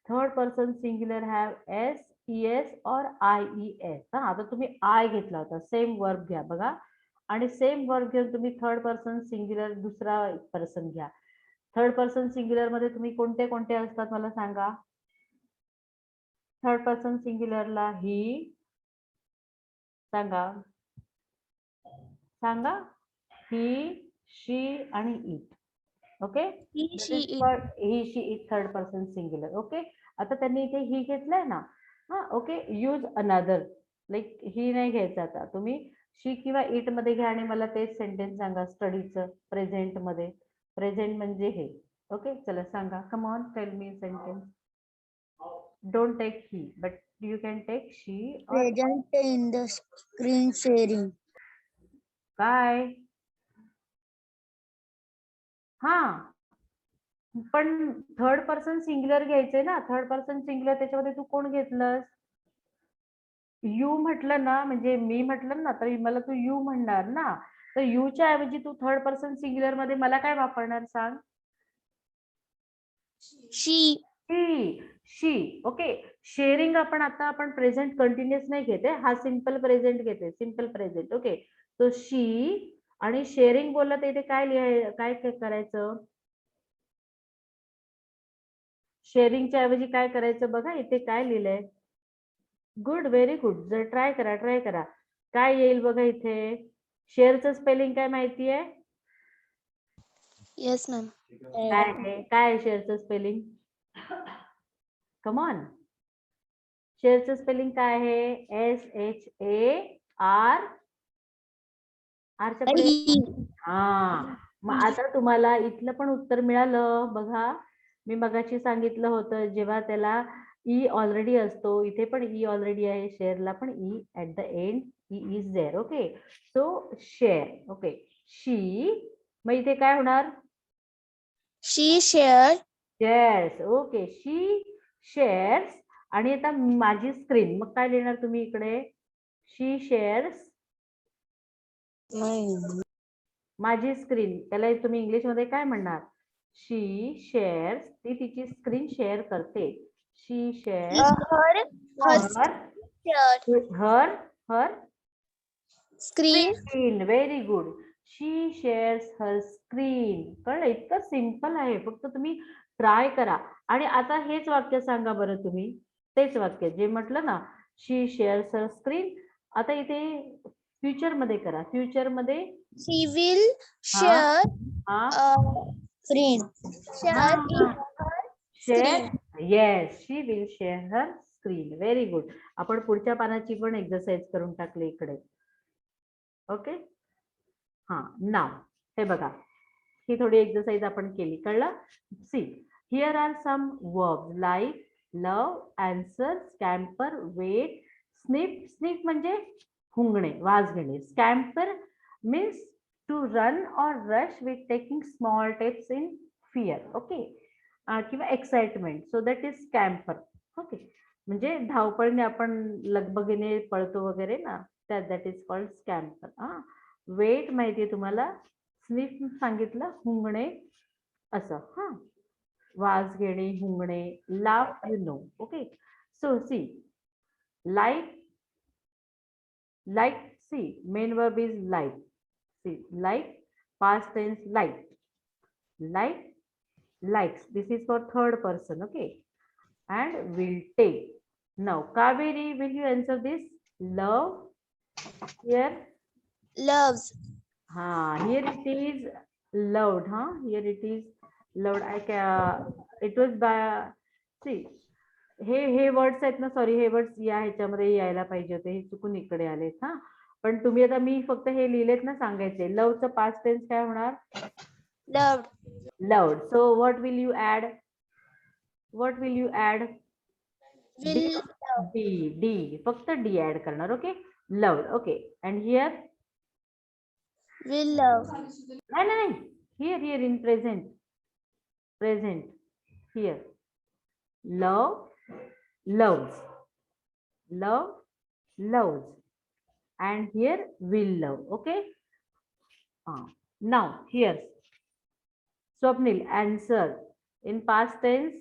third person singular have S, ES और IES. हा, आता तुम्ही आय घेतला होता, सेम वर्ब घ्या बघा. आणि सेम वर्ब घेऊन तुम्ही थर्ड पर्सन सिंग्युलर दुसरा पर्सन घ्या. थर्ड पर्सन सिंग्युलर मध्ये तुम्ही कोणते कोणते असतात मला सांगा? थर्ड पर्सन सिंग्युलरला ही, सांगा ही, शी आणि it. Okay. He, she, it third person singular. Okay. आता त्यांनी इथे ही घेतलंय ना. हा, okay. Use another. Like he नाही घ्यायचं. आता तुम्ही शी किंवा इट मध्ये घ्या आणि मला तेच सेंटेन्स सांगा स्टडीचं प्रेझेंट मध्ये. प्रेझेंट म्हणजे हे. ओके. चला सांगा. Come on, tell me sentence. Don't take he, but you can take she or Present in the screen sharing. काय? हा, पण थर्ड पर्सन सिंग्युलर घ्यायचंय ना. थर्ड पर्सन सिंग्युलर त्याच्यामध्ये तू कोण घेतलंस? यू म्हटलं ना, म्हणजे मी म्हटलं ना तर मला तू यू म्हणणार ना. तर यूच्या ऐवजी तू थर्ड पर्सन सिंग्युलर मध्ये मला काय वापरणार सांग? शी. ओके. शेअरिंग आपण प्रेझेंट कंटिन्युअस नाही घेते. हा सिंपल प्रेझेंट घेते. Simple present. ओके. तो शी आणि शेअरिंग बोललं तर इथे काय काय करायचं? शेअरिंगच्या ऐवजी काय करायचं बघा, इथे काय लिहिलंय? Good, very good. जर ट्राय करा. काय येईल बघा इथे? शेअरचं स्पेलिंग काय माहितीये? Yes ma'am. काय आहे शेअरचं स्पेलिंग? Come on. शेअरचं स्पेलिंग काय आहे? SHAR. आरच्या पुढे हा. मग आता तुम्हाला इथलं पण उत्तर मिळालं बघा. मी मगाशी सांगितलं होतं जेव्हा त्याला ई ऑलरेडी असतो, इथे पण ई ऑलरेडी आहे, शेअरला पण E at the end E is there. Okay, so share. Okay, she. मग इथे काय होणार? She share. Shares. Okay, she shares. आणि आता माझी स्क्रीन, मग काय लिहिणार तुम्ही इकडे? शी शेअर्स माझी स्क्रीन. त्याला तुम्ही इंग्लिश मध्ये काय म्हणणार? She shares. ती तिची स्क्रीन शेअर करते. She shares her screen. Very good. She shares her screen. कळलं? इतकं सिंपल आहे, फक्त तुम्ही ट्राय करा. आणि आता हेच वाक्य सांगा बरं तुम्ही, तेच वाक्य जे म्हटलं ना, शी शेअर्स हर स्क्रीन. आता इथे फ्युचर मध्ये करा. फ्युचर मध्ये she will share screen. Share. Yes, she will share her screen. Very good. आपण पुढच्या पानाची पण एक्सरसाइज करून टाकली इकडे. ओके, हा. नाव हे बघा, ही थोडी एक्सरसाइज आपण केली. कळलं? See, here are some verbs like love, answer, scamper, wait, sniff. Sniff म्हणजे हुंगणे, वास घेणे. स्कॅम्पर मीन्स टू रन और rush with taking small steps in fear. Okay, किंवा excitement. So that is scamper. Okay, म्हणजे धावपळीने आपण लगबगीने पळतो वगैरे ना, that is called scamper. Wait माहितीये तुम्हाला. स्निफ सांगितलं, हुंगणे असं. हा, वास घेणे, हुंगणे. Laugh you know. Okay, so see, like C, main verb is like. See, like, past tense like, likes. This is for third person. Okay, and will take. Now Kaveri, will you answer this? Love. Here loves. here it is loved. Here it is loved. It was by, see, हे words आहेत ना, sorry, हे words या ह्याच्यामध्ये यायला पाहिजे होते, हे चुकून इकडे आलेत. पण तुम्ही आता, मी फक्त हे लिहिलेत ना सांगायचे. लवचं पास्ट टेन्स काय होणार? loved. So what will you add? D. फक्त D ऍड करणार. Okay, loved. Okay, and here will love. नाही, here in present. Here loves, and here will love. Okay, now here Swapnil, answer in past tense.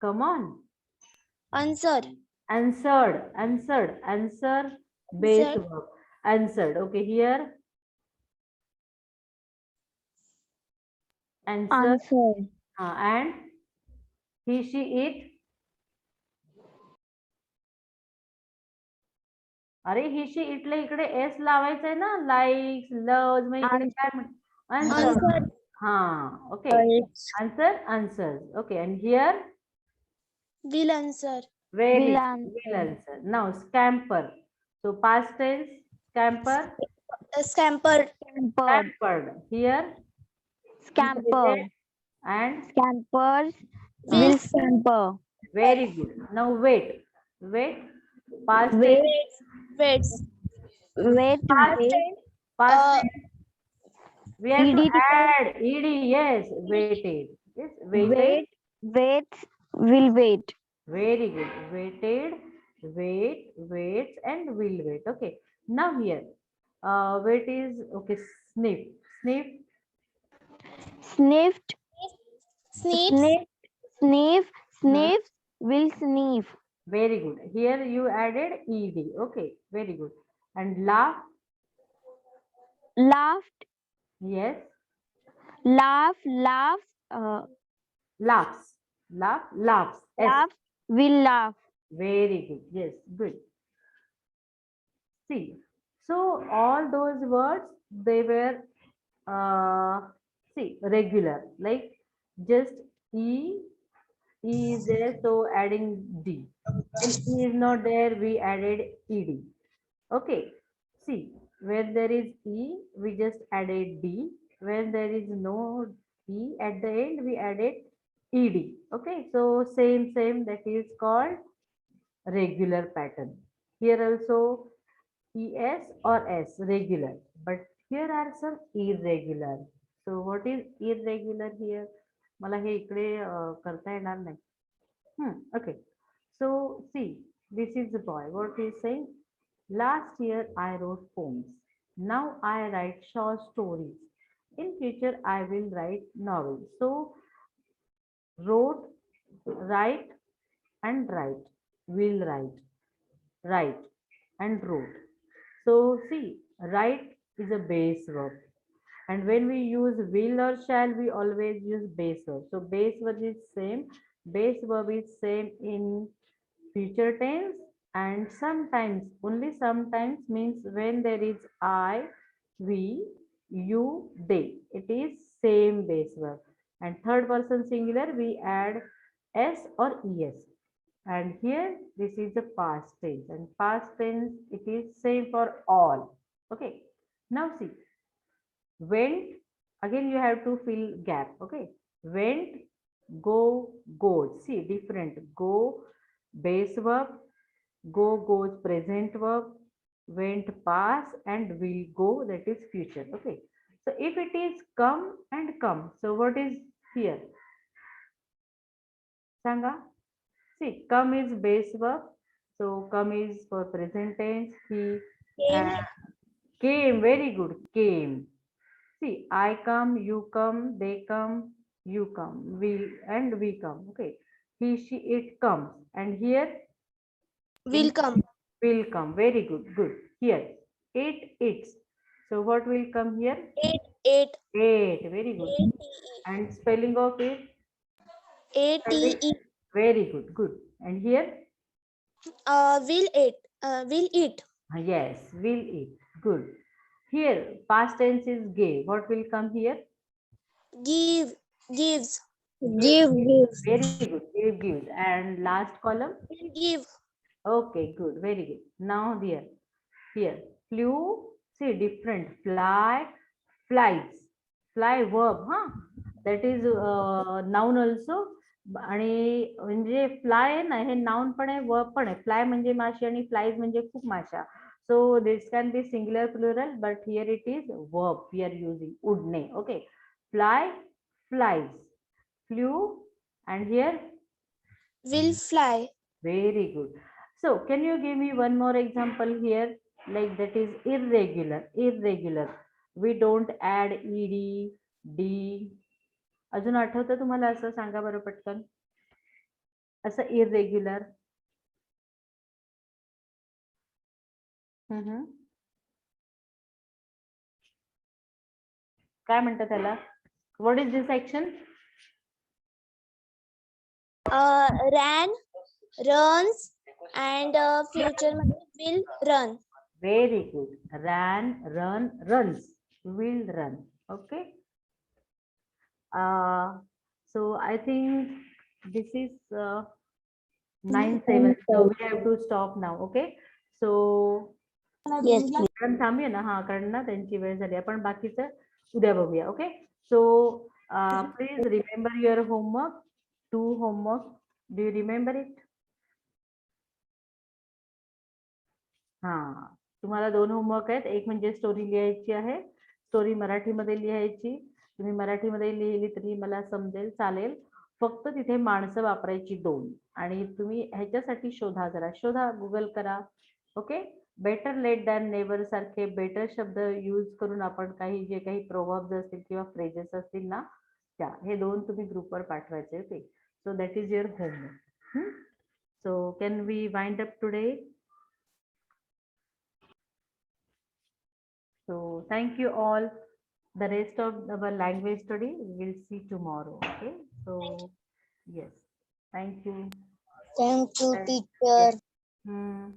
Come on. Answered. Answer base verb. Answered. Okay, here answer. And he, she, it. अरे, ही, शी, इटला इकडे S लावायचंय ना. Likes, loves. मग इकडे काय? Answer. Okay, answer. Okay, and here will answer. will answer. Now scamper. So past tense, scampered. Here Scamper. and Scampers will scamper. very good. Now wait, past tense. Waits. Past tense. We have to add ed. Yes, waited. Yes, waited. Waits will wait. Very good. Waited, waits, and will wait. Okay. Now here, wait is okay. Sniff. Sniffed. Sniffs will sniff. Very good. Here you added ed. Okay, very good. And laugh. Laughed, Yes, laugh, laughs, laughs. Laughs. S. laughs, will laugh. Very good. Yes, good. See, so all those words, they were see, regular, like just e is there, so adding d. And e is not there, we added ed. Okay, see, where there is e, we just added d. Where there is no e at the end, we added ed. Okay, so same, that is called regular pattern. Here also es or s, regular, but here are some irregular. So what is irregular here? मला हे इकडे करता येणार नाही. Okay, so see, this is the boy. What he is saying? Last year I wrote poems. Now I write short stories. In future I will write novels. So wrote, write, and write, will write, and wrote. So see, write is a base verb. And when we use will or shall, we always use base verb. So base verb is same. Base verb is same in future tense, and sometimes, only sometimes, means when there is I, we, you, they. It is same base verb. And third person singular, we add s or es. And here this is the past tense, and past tense, it is same for all. Okay, now see, went, again you have to fill gap. Okay, went, go, goes. See, different. Go base verb, go goes present verb, went past, and will go, that is future. Okay, so if it is come and come, so what is here? Sanga. See, come is base verb. So come is for present tense. He came. Very good. Came. See, I come, you come, they come, you come, we come. Okay. He, she, it comes. And here Will come. will come. Very good. Good. Here it, it's. So what will come here? Eight. Eight. Very good. And spelling of it? A-T-E. Very good. Good. And here? Will eat. Will eat. Yes, will eat. Good. Here, past tense is gave. What will come here? Give. Gives. Give. Very good. Give, gives. And last column? Will give. Okay, good. Very good. Now here, flew. See, different. Fly, flies. Fly verb, huh? That is noun also. आणि म्हणजे fly आहे ना, हे noun पण आहे, verb पण आहे. Fly म्हणजे माशी आणि फ्लाईज म्हणजे खूप माशा. So this can be singular, plural, but here it is verb we are using. Udne. Okay. Fly, flies. Flew, and here? Will fly. Very good. So can you give me one more example here? Like that is irregular. Irregular. We don't add ed, d. अजून आठवतं तुम्हाला असं? सांगा बरं पटकन. असं irregular. काय म्हणतात त्याला? What is this action? Ran, runs, and future मध्ये will run. Very good. Ran, run, runs. Will run. Okay. So I think this is 9-7. So we have to stop now. Okay. So Yes. कारण थांबूया ना. हा, कारण ना त्यांची वेळ झाली. आपण बाकीचं उद्या बघूया. Okay. So please remember your homework. 2 homework. Do you remember it? हा, तुम्हाला 2 होमवर्क आहेत. एक म्हणजे स्टोरी लिहायची आहे. स्टोरी मराठीमध्ये लिहायची. तुम्ही मराठीमध्ये लिहिली तरी मला समजेल, चालेल. फक्त तिथे माणसं वापरायची 2. आणि तुम्ही ह्याच्यासाठी शोधा, जरा शोधा, गुगल करा. Okay. Better late than never सारखे बेटर शब्द यूज करून आपण काही जे काही प्रोव्हर्ब्स असतील किंवा फ्रेजेस असतील ना, त्या हे 2 तुम्ही ग्रुपवर पाठवायचे. Okay. So that is your homework. So can we wind up today? So thank you all. The rest of our language study we will see tomorrow. Okay. So yes. Thank you. Thank you, Bye. teacher. Hmm.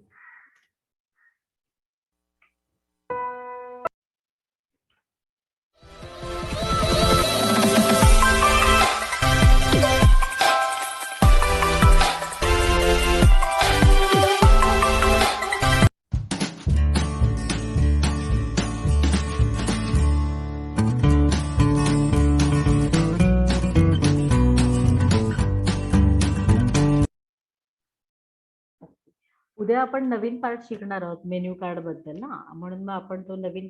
उद्या आपण नवीन part शिकणार आहोत menu card बद्दल ना, म्हणून मग आपण तो नवीन